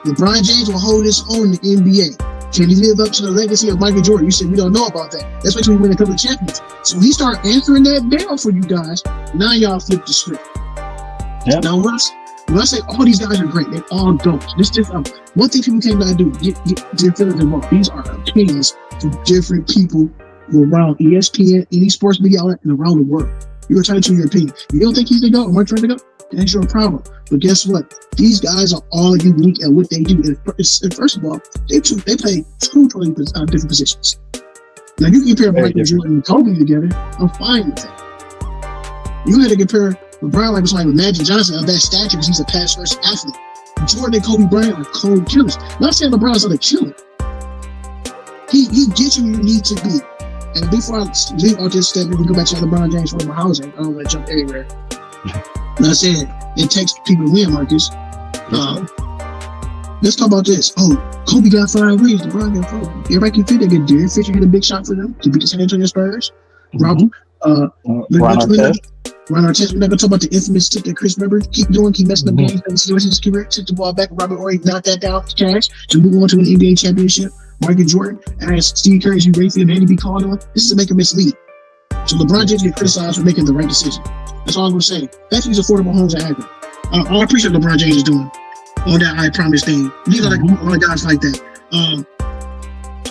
LeBron James will hold his own in the NBA. Can he live up to the legacy of Michael Jordan? You said we don't know about that. That's why we win a couple of champions. So when he started answering that bell for you guys, now y'all flip the script. Yep. Now when I say all these guys are great, they all don't. This just one thing people cannot do, get their feelings involved. These are opinions from different people who are around ESPN, any sports media outlet, and around the world. You're entitled to your opinion. You don't think he's the GOAT or Marc trying to go? That's your problem. But guess what? These guys are all unique at what they do. And first of all, they play two totally different positions. Now you can compare Michael Jordan and Kobe together. I'm fine with that. You had to compare LeBron like with Magic Johnson of that stature because he's a pass first athlete. Jordan and Kobe Bryant are cold killers. Not saying LeBron's not a killer. He gets you where you need to be. And before I'll just step in and go back to LeBron James for my housing. I don't want to jump everywhere. And I said it takes people to win, Marcus. let's talk about this. Oh, Kobe got 5 rings. LeBron got 4. Everybody can fit that. Derek Fisher hit a big shot for them to beat the San Antonio Spurs. Ron Artest. We're not going to talk about the infamous tip that Chris Webber keep messing up games, situations, took the ball back. Robert Horry knocked that down to cash to move on to an NBA championship. Marc and Jordan asked Steve Kerr, "You ready for him to be called on?" This is a make or miss league. So LeBron James get criticized for making the right decision. That's all I'm going to say. That's these affordable homes at Akron. I appreciate what LeBron James is doing on that I promise thing. These are like all the guys like that.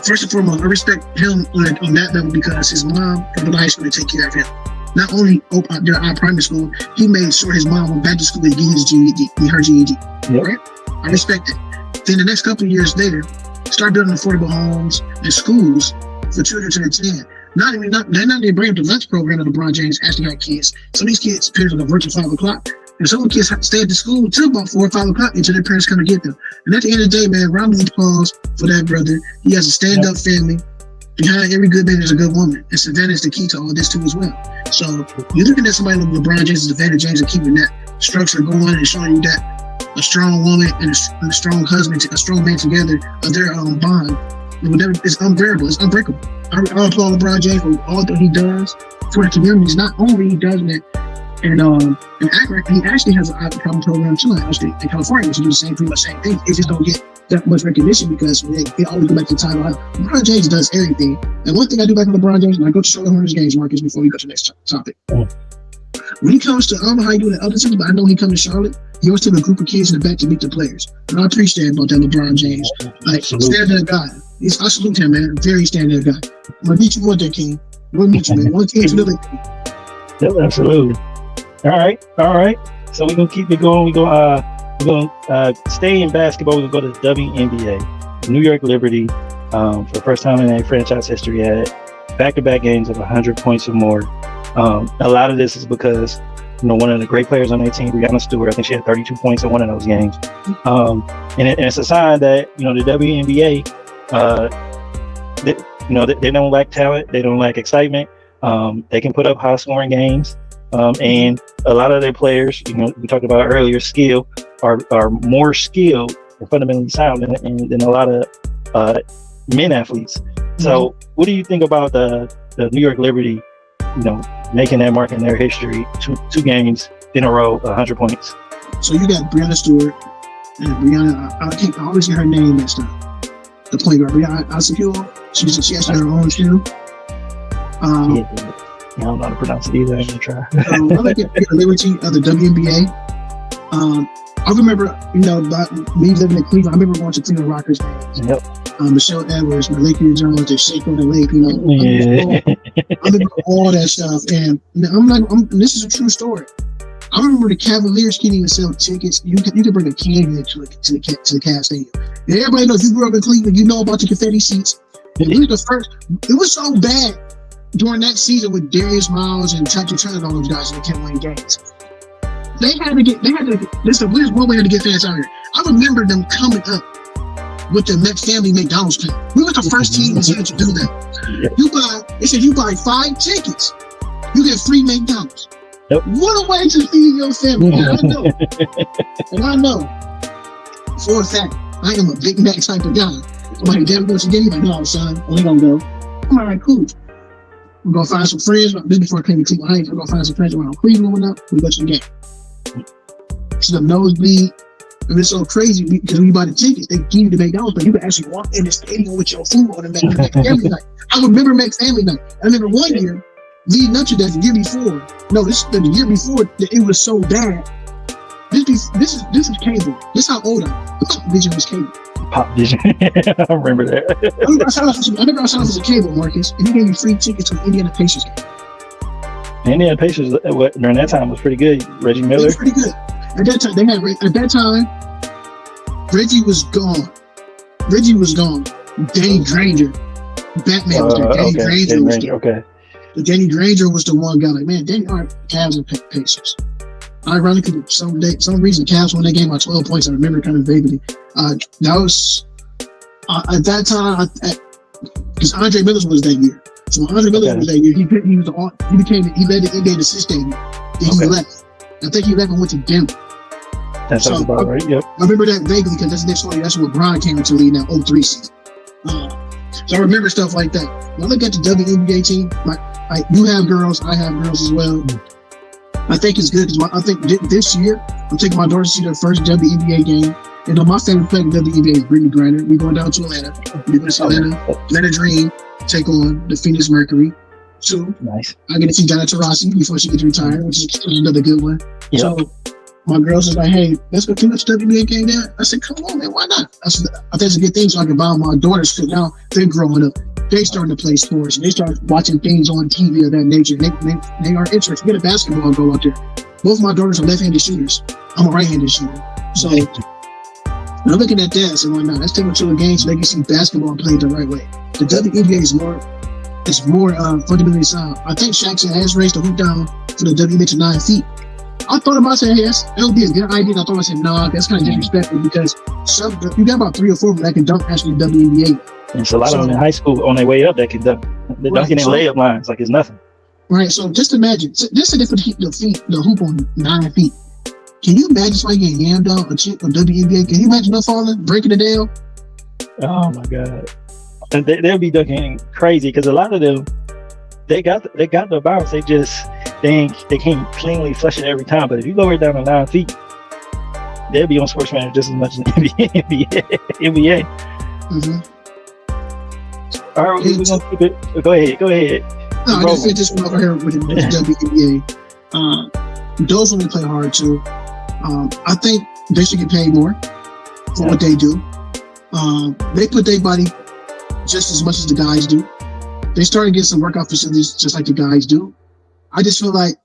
First and foremost, I respect him on that level because his mom went to high school to take care of him. Not only their primary school, he made sure his mom went back to school to get his GED, her GED. Yep. Right? I respect it. Then the next couple of years later, start building affordable homes and schools for children to attend. They're not even bring up the lunch program that LeBron James actually got kids. Some of these kids appear to work at 5 o'clock. And some of the kids stay at the school until about 4 or 5 o'clock until their parents come to get them. And at the end of the day, man, round of applause for that brother. He has a stand-up family. Behind every good man, there's a good woman. And Savannah is the key to all this too as well. So you're looking at somebody like LeBron James, Savannah James, and keeping that structure going and showing you that a strong woman and a strong husband, a strong man together of their bond. It's unbearable. It's unbreakable. I applaud LeBron James for all that he does for the communities. Not only he does that in Akron, he actually has an outcome program too in California, which do pretty much the same thing. It just don't get that much recognition because they always go back to the title. LeBron James does everything. And one thing I do back with LeBron James, and I go to Charlotte Hornets games, Marcus, before we go to the next topic. When he comes to, I don't know how he do it in other teams, but I know he comes to Charlotte, he always take a group of kids in the back to meet the players. And I appreciate about that LeBron James. Like, stand-up guy. I salute him, man. Very stand-up guy. I'm going to meet you one day, King. I'm going to meet you, man. One team to another. Yep, absolutely. All right. So we're going to keep it going. We're going to stay in basketball. We're going to go to the WNBA. New York Liberty, for the first time in their franchise history, had back-to-back games of 100 points or more. A lot of this is because, one of the great players on their team, Breanna Stewart, I think she had 32 points in one of those games. And it's a sign that, the WNBA, they don't lack talent. They don't lack excitement. They can put up high-scoring games. And a lot of their players, we talked about earlier, skill, are more skilled and fundamentally sound than a lot of men athletes. So what do you think about the New York Liberty, making that mark in their history, two games in a row, 100 points? So you got Breanna Stewart and Breanna, I always get her name messed up. The point guard, Breanna Asakula, she has her own shoe. I don't know how to pronounce it either. I'm going to try. I like the Liberty of the WNBA. I remember, about me living in Cleveland, I remember going to Cleveland Rockers games. Yep. Michelle Edwards, Malika Jones, they shake on the lake, I remember all that stuff. And this is a true story. I remember the Cavaliers can't even sell tickets. You could bring a can to the Cavs Stadium. And everybody knows, if you grew up in Cleveland, you know about the confetti seats. It was so bad during that season with Darius Miles and Chachi Turner and all those guys that kept winning games. There's one way to get fans out here. I remember them coming up with the family McDonald's plan. We were the first team in the to do that. They said you buy 5 tickets, you get free McDonald's. Yep. What a way to feed your family. And I know for a fact, I am a Big Mac type of guy. I'm like, damn, go to the game. Like, no, son, we gonna go. I'm all right, cool. We're gonna find some friends. This before I came to Cleveland, we're gonna find some friends around Cleveland. We go to the game. So the nosebleed. And it's so crazy because when you buy the tickets, they give you the McDonald's, but you can actually walk in the stadium with your food on the Mac family night. I remember Mac family night. I remember one year, leading up to that, the year before. No, the year before, it was so bad. This is cable. This is how old I am. Pop Vision was cable. Pop Vision. I remember that. I remember I signed up as a cable, Marcus, and he gave me free tickets to the Indiana Pacers game. The Indiana Pacers during that time was pretty good. Reggie Miller. It was pretty good. At that time, Reggie was gone. Danny Granger, Batman was there. Danny Granger was there. Okay. But Danny Granger was the one guy. Like, man, Cavs and Pacers. Ironically, some reason Cavs won that game by 12 points. I remember kind of vaguely. That was at that time because Andre Miller was that year. So when Andre Miller was that year, he led the NBA in assists that year. Then he left. I think he left and went to Denver. That sounds about right. Yep. I remember that vaguely because that's the next story. That's when LeBron came into the league in that 03 season. So I remember stuff like that. When I look at the WNBA team, like you have girls, I have girls as well. I think it's good because I think this year I'm taking my daughter to see their first WNBA game. And my favorite player in the WNBA is Brittany Griner. We're going down to Atlanta. We're going to see Atlanta Dream take on the Phoenix Mercury. So nice. I get to see Diana Taurasi before she gets retired, which is another good one. Yep. So my girls was like, hey, let's go to the WNBA game there. I said, come on, man, why not? I said, I think it's a good thing so I can buy my daughters because now they're growing up. They starting to play sports and they start watching things on TV of that nature. They are interested. Get a basketball and go out there. Both my daughters are left-handed shooters. I'm a right-handed shooter. So when I'm looking at that, I said, well, no, let's take them to a game so they can see basketball played the right way. The WNBA is more fundamentally sound. I think Shaq has raised the hoop down for the WNBA to 9 feet. I thought about saying, hey, that would be a good idea. I thought I said, nah, that's kind of disrespectful because you got about 3 or 4 that can dunk actually in the WNBA. There's a lot of them in high school on their way up that can dunk. They're dunking in layup lines like it's nothing. Right, so just imagine, this is different the hoop on 9 feet. Can you imagine somebody getting yammed out a chick on WNBA? Can you imagine them falling, breaking it down? Oh my God. And they'll be dunking crazy because a lot of them, they got the bounce. They can't cleanly flush it every time. But if you go right down to 9 feet, they'll be on Sports Manager just as much as NBA. Mm-hmm. All right, we're gonna keep it. Go ahead. No, I just said this one over here with the WNBA. Those women play hard too. I think they should get paid more for what they do. They put their body just as much as the guys do. They started getting some workout facilities just like the guys do. I just feel like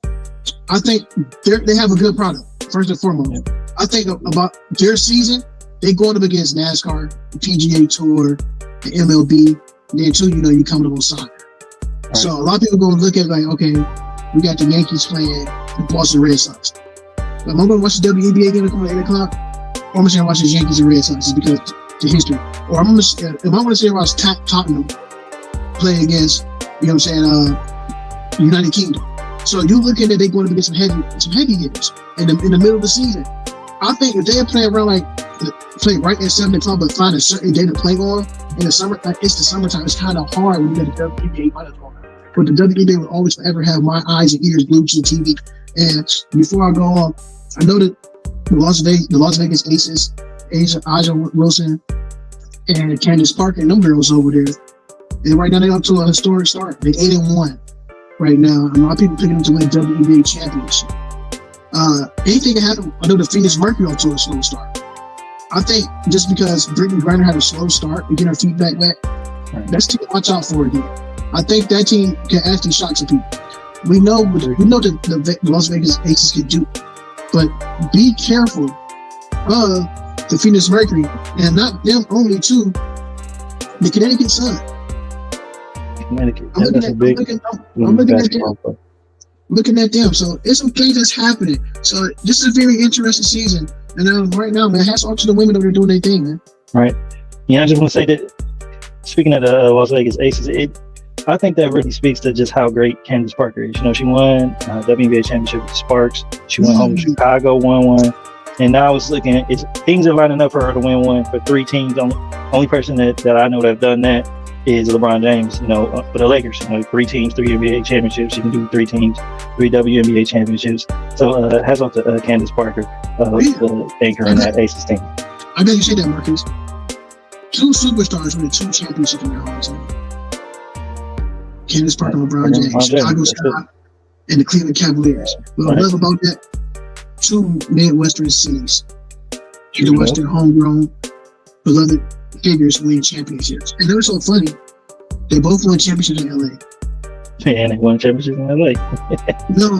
I think they have a good product, first and foremost. I think about their season, they going up against NASCAR, the PGA Tour, the MLB, and then too, you coming up on soccer. Right. So a lot of people going to look at it like, okay, we got the Yankees playing the Boston Red Sox. But I'm going to watch the WNBA game at 8 o'clock, or I'm going to watch the Yankees and Red Sox just because the history. Or I'm going to, if I want to say watch Tottenham play against, United Kingdom. So you look at it, they're going to get some heavy hitters in the middle of the season. I think if they play around play right at 7 o'clock, but find a certain day to play on in the summer, it's the summertime. It's kind of hard when you get the WNBA on. But the WNBA will always forever have my eyes and ears glued to the TV. And before I go on, I know that the Las Vegas Aces, Aja Wilson, and CandaceParker, and them girls over there. And right now they're up to a historic start. They're 8-1 right now. And a lot of people picking them to win WNBA Championship. Anything can happen. I know the Phoenix Mercury off to a slow start. I think just because Brittany Griner had a slow start to get her feet back, that's to watch out for again. I think that team can actually shock some people. We know the Las Vegas Aces can do, but be careful of the Phoenix Mercury, and not them only too. The Connecticut Sun. I'm looking at them. So there's some things that's happening. So this is a very interesting season. And right now, man, hats off to the women that are doing their thing, man. Right. Yeah, I just want to say that, speaking of the Las Vegas Aces, I think that really speaks to just how great CandaceParker is. She won WNBA championship with Sparks. She went home to Chicago, won one. And now I was looking at things are lining up for her to win one for 3 teams. Only person that I know that have done that is LeBron James, for the Lakers. 3 teams, 3 NBA championships. She can do 3 teams, 3 WNBA championships. So hats off to CandaceParker, anchor in that Aces team. I bet you say that, Marcus. 2 superstars win 2 championships in their home team. CandaceParker, LeBron James, Chicago Sky, and the Cleveland Cavaliers. What I love about that, 2 Midwestern cities, Midwestern homegrown, beloved figures win championships. And they're so funny. They both won championships in LA. And they won championships in LA. No,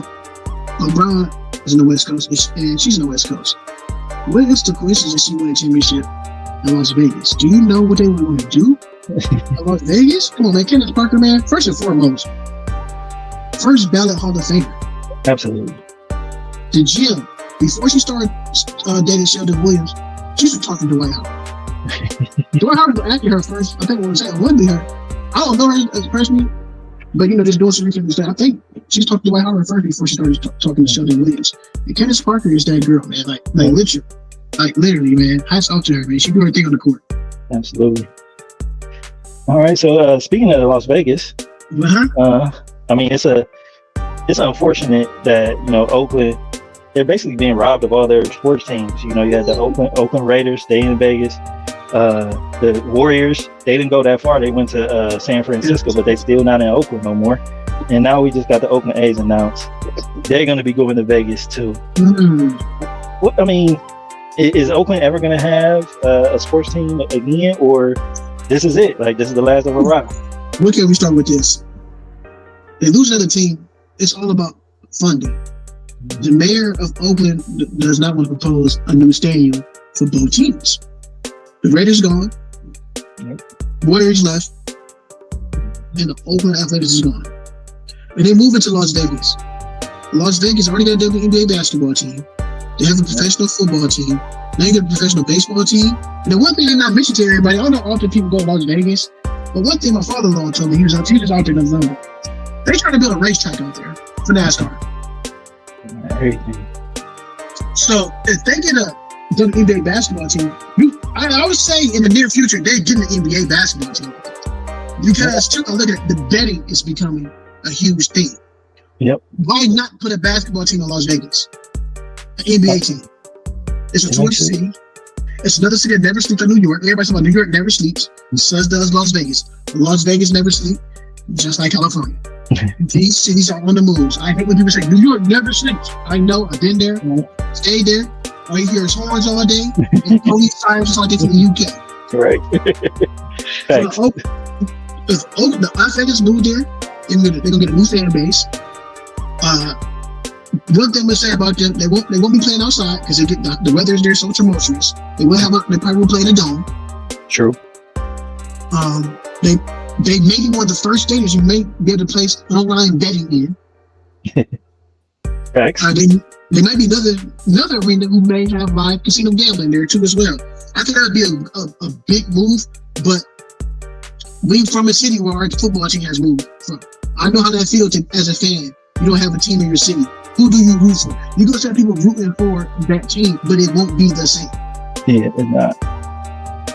LeBron is in the West Coast, and she's in the West Coast. What is the coincidence that she won a championship in Las Vegas? Do you know what they were going to do? Las Vegas? Come on, man. CandaceParker, man. First and foremost, first ballot Hall of Famer. Absolutely. The gym, before she started dating Sheldon Williams, she was talking to Dwight Howard. Dwight Howard was actually her first, I think what I'm saying, would be her. I don't know her as personally, But just doing some research. I think she's talked to Dwight Howard first before she started talking to Sheldon Williams. And CandaceParker is that girl, man. Literally, man. Hats off to her, man. She do her thing on the court. Absolutely. All right. So speaking of Las Vegas, I mean, it's unfortunate that Oakland, they're basically being robbed of all their sports teams. You had the Oakland Raiders, they in Vegas. The Warriors, they didn't go that far. They went to San Francisco, but they still not in Oakland no more. And now we just got the OaklandAs announced. They're going to be going to Vegas too. What I mean, is Oakland ever going to have a sports team again, or this is it? Like, this is the last of a rock? Where can we start with this? They lose another team. It's all about funding. The mayor of Oakland does not want to propose a new stadium for both teams. The Raiders gone, Warriors left, and the Oakland Athletics is gone. And they move into Las Vegas. Las Vegas already got a WNBA basketball team. They have a professional football team. Now you got a professional baseball team. And the one thing they're not mentioning to everybody, I don't know often people go to Las Vegas, but one thing my father-in-law told me, he was out there in November. They trying to build a racetrack out there for NASCAR. So if they get a WNBA basketball team, I would say in the near future they're getting an NBA basketball team, because look at it, the betting is becoming a huge thing. Yep. Why not put a basketball team in Las Vegas? An NBA team. It's a tourist city. It's another city that never sleeps like New York. Everybody's talking about New York never sleeps. So does Las Vegas. Las Vegas never sleeps, just like California. These cities are on the moves. I hate when people say New York never sleeps. I know, I've been there, stayed there. All you hear is horns all day and police sirens just like they do in the UK. Right. So the Las Vegas moved there, they're gonna get a new fan base. One thing we say about them, they won't be playing outside because the weather is there so tumultuous. They probably will play in a dome. True. They may be one of the first stadiums you may be able to place online betting in. Thanks. They might be another arena who may have live casino gambling there too as well. I think that would be a big move, but we from a city where our football team has moved from. I know how that feels as a fan. You don't have a team in your city. Who do you root for? You go to people rooting for that team, but it won't be the same. Yeah, it's not.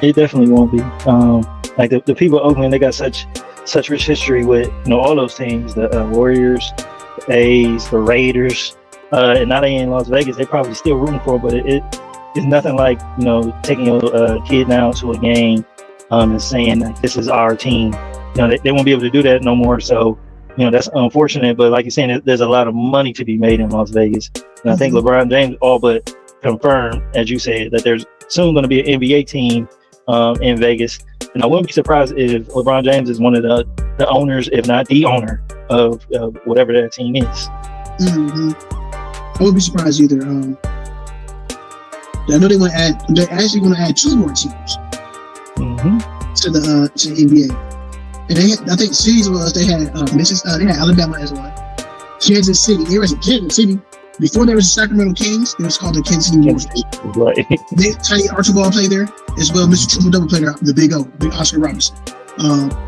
It definitely won't be. Like the people of Oakland, they got such rich history with all those teams, the Warriors, the A's, the Raiders, and now they in Las Vegas. They probably still rooting for it, but it's nothing like taking your kid down to a game and saying like, this is our team. They won't be able to do that no more. So that's unfortunate. But like you're saying, there's a lot of money to be made in Las Vegas, and I think LeBron James all but confirmed, as you said, that there's soon going to be an NBA team in Vegas. And I wouldn't be surprised if LeBron James is one of the owners, if not the owner of whatever that team is. Mm-hmm. I wouldn't be surprised either. I know they're actually going to add 2 more teams to the NBA. And I think cities was they had Alabama as well. Kansas City. There was Kansas City. Before there was the Sacramento Kings, it was called the Kansas City Warriors. Right. Tiny Archibald played there as well. Mr. Triple Double played there. The Big Oscar Robertson.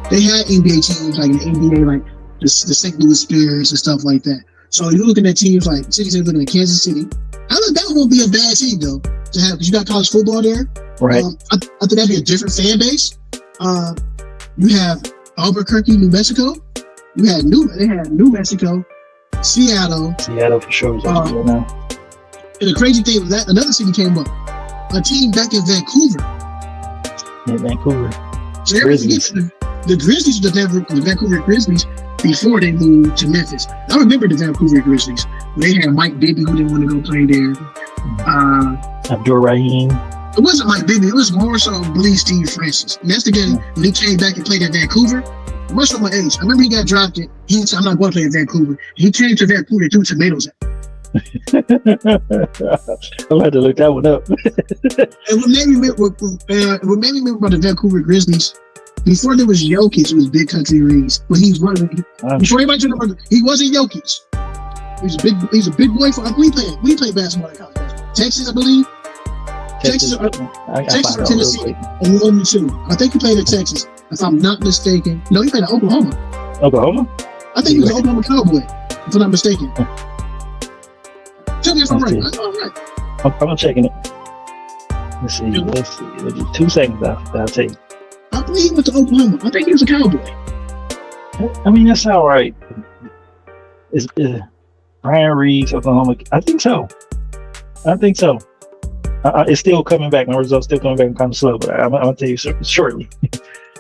They had NBA teams like in the NBA, like the St. Louis Spears and stuff like that. So you're looking at teams like cities that looking at Kansas City. Alabama won't be a bad team though to have, because you got college football there. Right. I think that'd be a different fan base. You have Albuquerque, New Mexico. They had New Mexico. Seattle for sure is now. And the crazy thing was that another city came up, a team back in Vancouver. Yeah, Vancouver. So the Grizzlies, the Vancouver Grizzlies, before they moved to Memphis. I remember the Vancouver Grizzlies. They had Mike Bibby who didn't want to go play there. Abdul Rahim. It wasn't Mike Bibby. It was more so Steve Francis. And that's the game when he came back and played at Vancouver. Much from my age. I remember he got drafted. He said, I'm not going to play in Vancouver. He came to Vancouver and threw tomatoes at him. I'll have to look that one up. And what made me remember about the Vancouver Grizzlies, before there was Jokic, it was Big Country Reeves. When he was running, before everybody took over, he wasn't Jokic. He's a big boy. We played basketball in college basketball. Texas, I believe. Texas or Tennessee. And 1 and 2. I think he played at Texas. If I'm not mistaken. No, he played at Oklahoma. Oklahoma? I think he was an Oklahoma Cowboy, if I'm not mistaken. Tell me if I'm right. I know I'm right. I'm checking it. Let's see. Let's do 2 seconds. I'll tell you. I believe he went to Oklahoma. I think he was a Cowboy. I mean, that's all right. It's Brian Reeves, Oklahoma. I think so. It's still coming back. My results still coming back. I'm kind of slow, but I'm going to tell you shortly.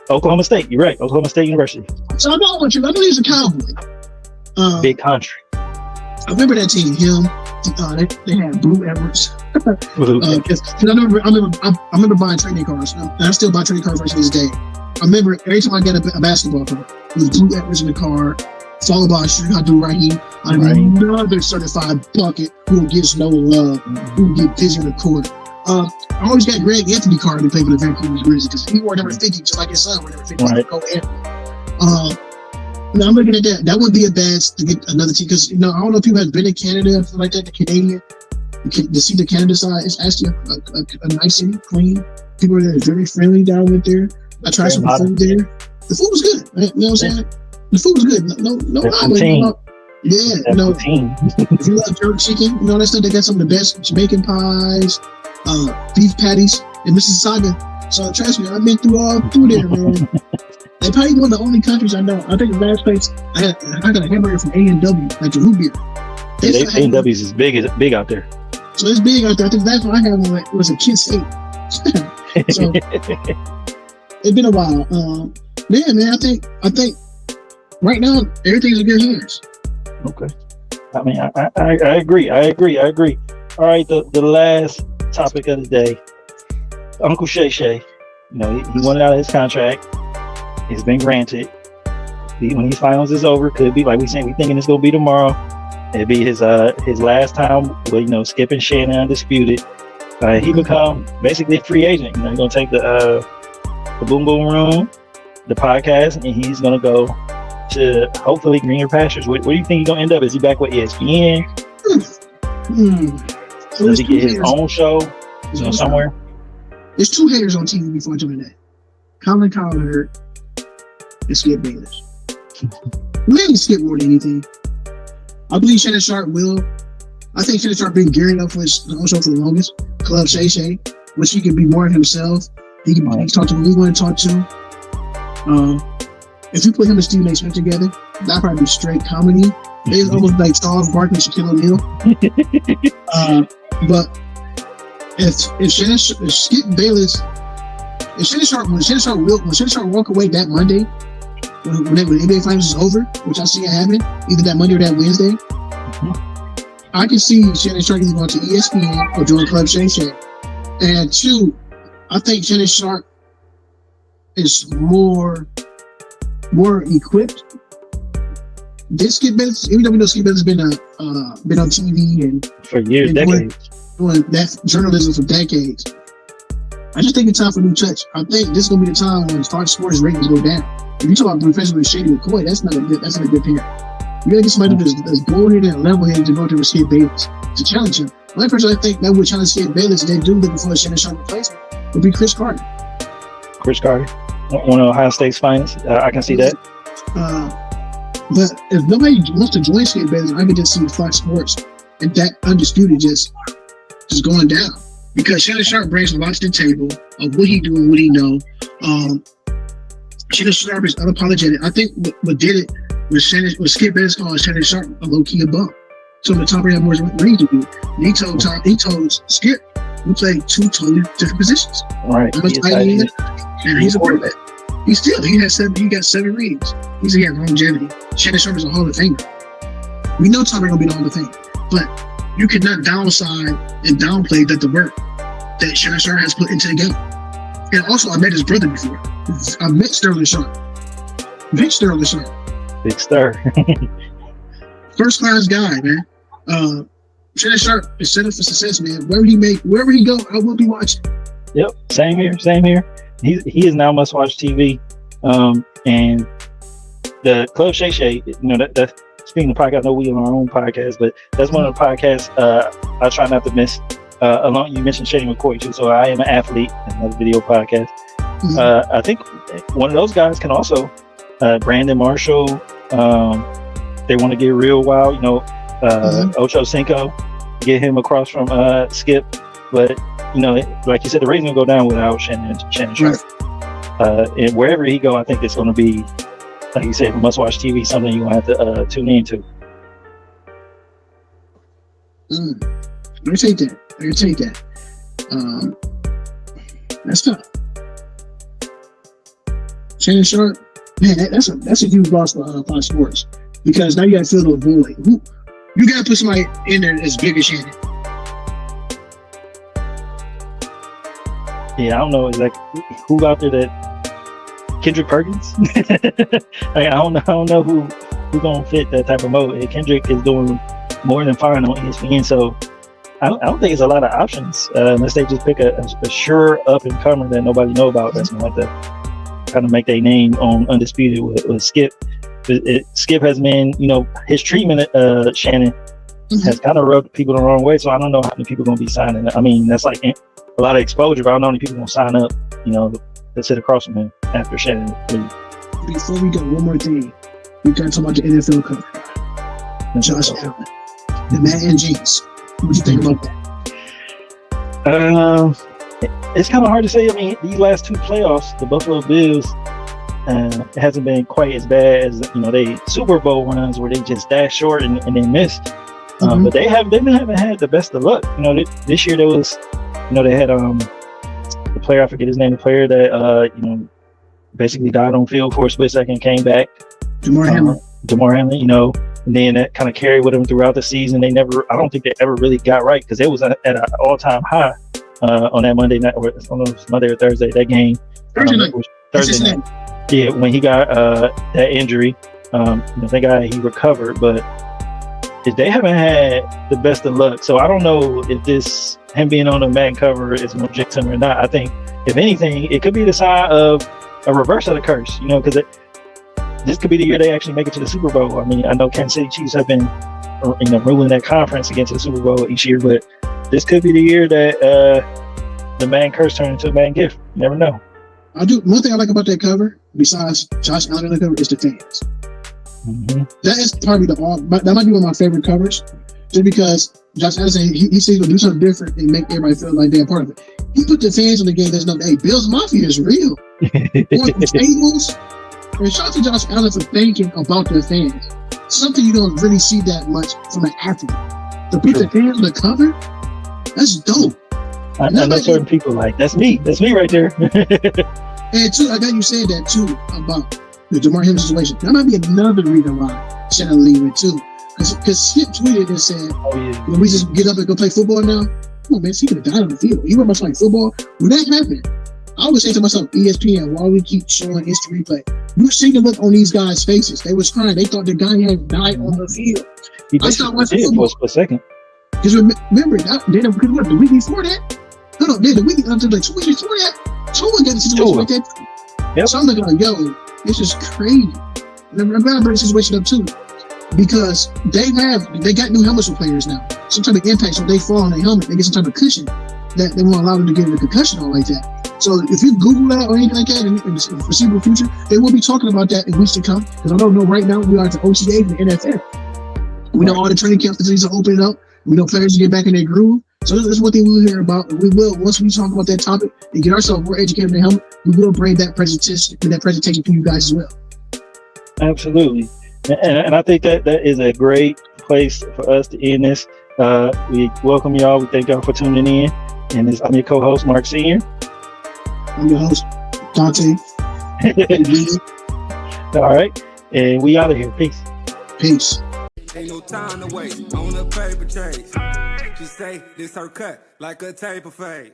Oklahoma State. You're right. Oklahoma State University. So I know what you. I know he's a Cowboy. Big country. I remember that team. Him. They had Blue Edwards. I remember buying trading cards, and I still buy trading cards to this day. I remember every time I get a basketball card, it was Blue Edwards in the card, followed by Abdul Rahim. Another certified bucket who gets no love, who get busy in the court. I always got Greg Anthony card to play for the Vancouver Grizzlies because he wore number 50, just like his son wore number 50. Right. Go Anthony. Now I'm looking at that. That would be a bad to get another team because I don't know if people have been in Canada or something like that. The Canadian, to see the Canada side, it's actually a nice city, clean. People are there very friendly down with there. I tried some food there. The food was good. You know what I'm saying? The food was good. No. If you love jerk chicken, that stuff. They got some of the best Jamaican pies, beef patties in Mississauga. So trust me, I've been through there, man. They probably one of the only countries I know. I think the last place I got a hamburger from A&W, like the root beer. A&W's is big out there. So it's big out there. I think that's what I had one was a Kiss 8. So it's been a while. Man, I think right now everything's in good hands. Okay. I mean, I agree. All right, the last topic of the day, Uncle Shay Shay. He wanted out of his contract. It's been granted. When his finals is over, could be like we thinking it's gonna be tomorrow. It'll be his last time with skipping Shannon Undisputed. He become basically a free agent. He's gonna take the Boom Boom Room, the podcast, and he's gonna go to hopefully greener pastures. Where do you think he's gonna end up? Is he back with ESPN? Does he get his own show? Somewhere? There's 2 haters on TV before doing that. Colin Cowherd and Skip Bayless. Maybe Skip more than anything. I believe ShannonSharpe will. I think ShannonSharpe been gearing up for his own show for the longest. Club Shay Shay, which he can be more himself. He can talk to who he want to talk to. If you put him and Stephen A. Smith together, that'd probably be straight comedy. It's almost like Charles Barkley and Shaquille O'Neal. But if Skip Bayless, when ShannonSharpe walk away that Monday, when the NBA Finals is over, which I see it happen, either that Monday or that Wednesday, I can see ShannonSharpe either going to ESPN or doing Club Shay Shay. And 2, I think ShannonSharpe is more equipped. This Skip Bayless, even though we know Skip Bayless been on TV and for years, decades, doing that journalism for decades. I just think it's time for a new touch. I think this is gonna be the time when Fox Sports ratings go down. If you talk about professional Shady McCoy, that's not a good pair. You gotta get somebody that's bull-headed and level-headed to go to Skip Bayless to challenge him. The only person I think that would challenge Skip Bayless, they do looking for a ShannonSharpe replacement, would be Chris Carter. One of Ohio State's finest. I can see that. But if nobody wants to join Skip Bayless, I can just see Fox Sports and that Undisputed just going down. Because ShannonSharpe brings a lot to the table of what he do and what he know. ShannonSharpe is unapologetic. I think what did it was Skip Bayless called ShannonSharpe a low-key bum. So the top had more rings to do. And he told Skip, we play 2 totally different positions. Right. And he's a quarterback. He got 7 rings. He got longevity. ShannonSharpe is a Hall of Famer. We know Tom ain't gonna be the Hall of Fame, but you cannot downside and downplay the work that ShannonSharpe has put into the game. And also, I met his brother before. I met Sterling Sharpe. Big Stir. First class guy, man. ShannonSharpe is set up for success, man. Wherever he go, I will be watching. Yep, same here. He is now must-watch TV, and the Club Shay Shay. That speaking of podcast, I know we on our own podcast, but that's one of the podcasts I try not to miss. Along, you mentioned Shady McCoy too, so I Am an Athlete, another video podcast. I think one of those guys can also Brandon Marshall, They want to get real wild, Ocho Cinco, get him across from Skip. But, like you said, the rating will go down without ShannonSharpe. And wherever he go, I think it's going to be, like you said, must-watch TV, something you're going to have to tune into. Let me take that. That's tough. ShannonSharpe, man, that's a huge loss for Fox Sports, because now you got to fill the void. You got to put somebody in there as big as Shannon. Yeah, I don't know exactly who out there that Kendrick Perkins. I don't know who gonna fit that type of mode. And Kendrick is doing more than fine on ESPN, so I don't think it's a lot of options unless they just pick a sure up and comer that nobody know about. That's gonna have to kind of make their name on Undisputed with Skip. Skip has been, his treatment at Shannon has kind of rubbed people the wrong way. So I don't know how many people are gonna be signing. I mean, that's like a lot of exposure, but I don't know how many people gonna sign up, to sit across from him after Shannon leaves. Before we go, one more thing. We gotta talk about the NFL cover. JoshAllen, the Madden jeans. What do you think about that? It's kind of hard to say. I mean, these last two playoffs, the Buffalo Bills, it hasn't been quite as bad as they Super Bowl runs where they just dashed short and they missed. But they haven't had the best of luck. This year there was, they had the player, I forget his name, the player that basically died on field for a split second, came back. Damar Hamlin, and then that kind of carried with them throughout the season. I don't think they ever really got right, because it was at an all-time high on that Monday night, or I don't know if it was Monday or Thursday, that game. Thursday night. Yeah, when he got that injury, thank God he recovered, but they haven't had the best of luck. So I don't know if him being on the Madden cover is going to jinx him or not. I think, if anything, it could be the sign of a reverse of the curse, because this could be the year they actually make it to the Super Bowl. I mean, I know Kansas City Chiefs have been ruling that conference against the Super Bowl each year, but this could be the year that the Madden curse turned into a Madden gift. You never know. One thing I like about that cover, besides JoshAllen on the cover, is the fans. That is probably that might be one of my favorite covers, just because JoshAllen said he said he's gonna do something different and make everybody feel like they're a part of it. He put the fans on the game. There's no, hey, Bills Mafia is real. Going to tables. And shout out to JoshAllen for thinking about their fans. Something you don't really see that much from an athlete. To put the fans on the cover, that's dope. I know certain people like, that's me right there. And too, I got you said that too about the Damar Hamlin situation. That might be another reason why Shannon leaving too. Because Skip tweeted and said, when we just get up and go play football now, come on, man, he could have died on the field. You remember playing football? When that happened, I always say to myself, ESPN, why we keep showing instant replay? You see the look on these guys' faces. They was crying. They thought the guy had died on the field. I started watching football for a second. Because remember, the week before that, the week until like 2 weeks before that, Tua got a situation like that. Yep. So I'm looking like, yo, this is crazy. And I'm glad I bring the situation up too, because they got new helmets for players now. Some type of impact, so they fall on their helmet, they get some type of cushion that they won't allow them to get a concussion or like that. So if you Google that or anything like that in the foreseeable future, they will be talking about that in weeks to come. Because I don't know right now we are at the OTA and the NFL. We know all the training camp facilities are opening up. We know players get back in their groove. So this is what they will hear about. We will, once we talk about that topic and get ourselves more educated in the helmet, we will bring that presentation to you guys as well. Absolutely. And I think that is a great place for us to end this. We welcome y'all. We thank y'all for tuning in. And I'm your co-host, Marc Sr. I'm your host, Dante. All right. And we out of here. Peace. Peace. Ain't no time to waste on a paper chase. She say this her cut like a taper fade.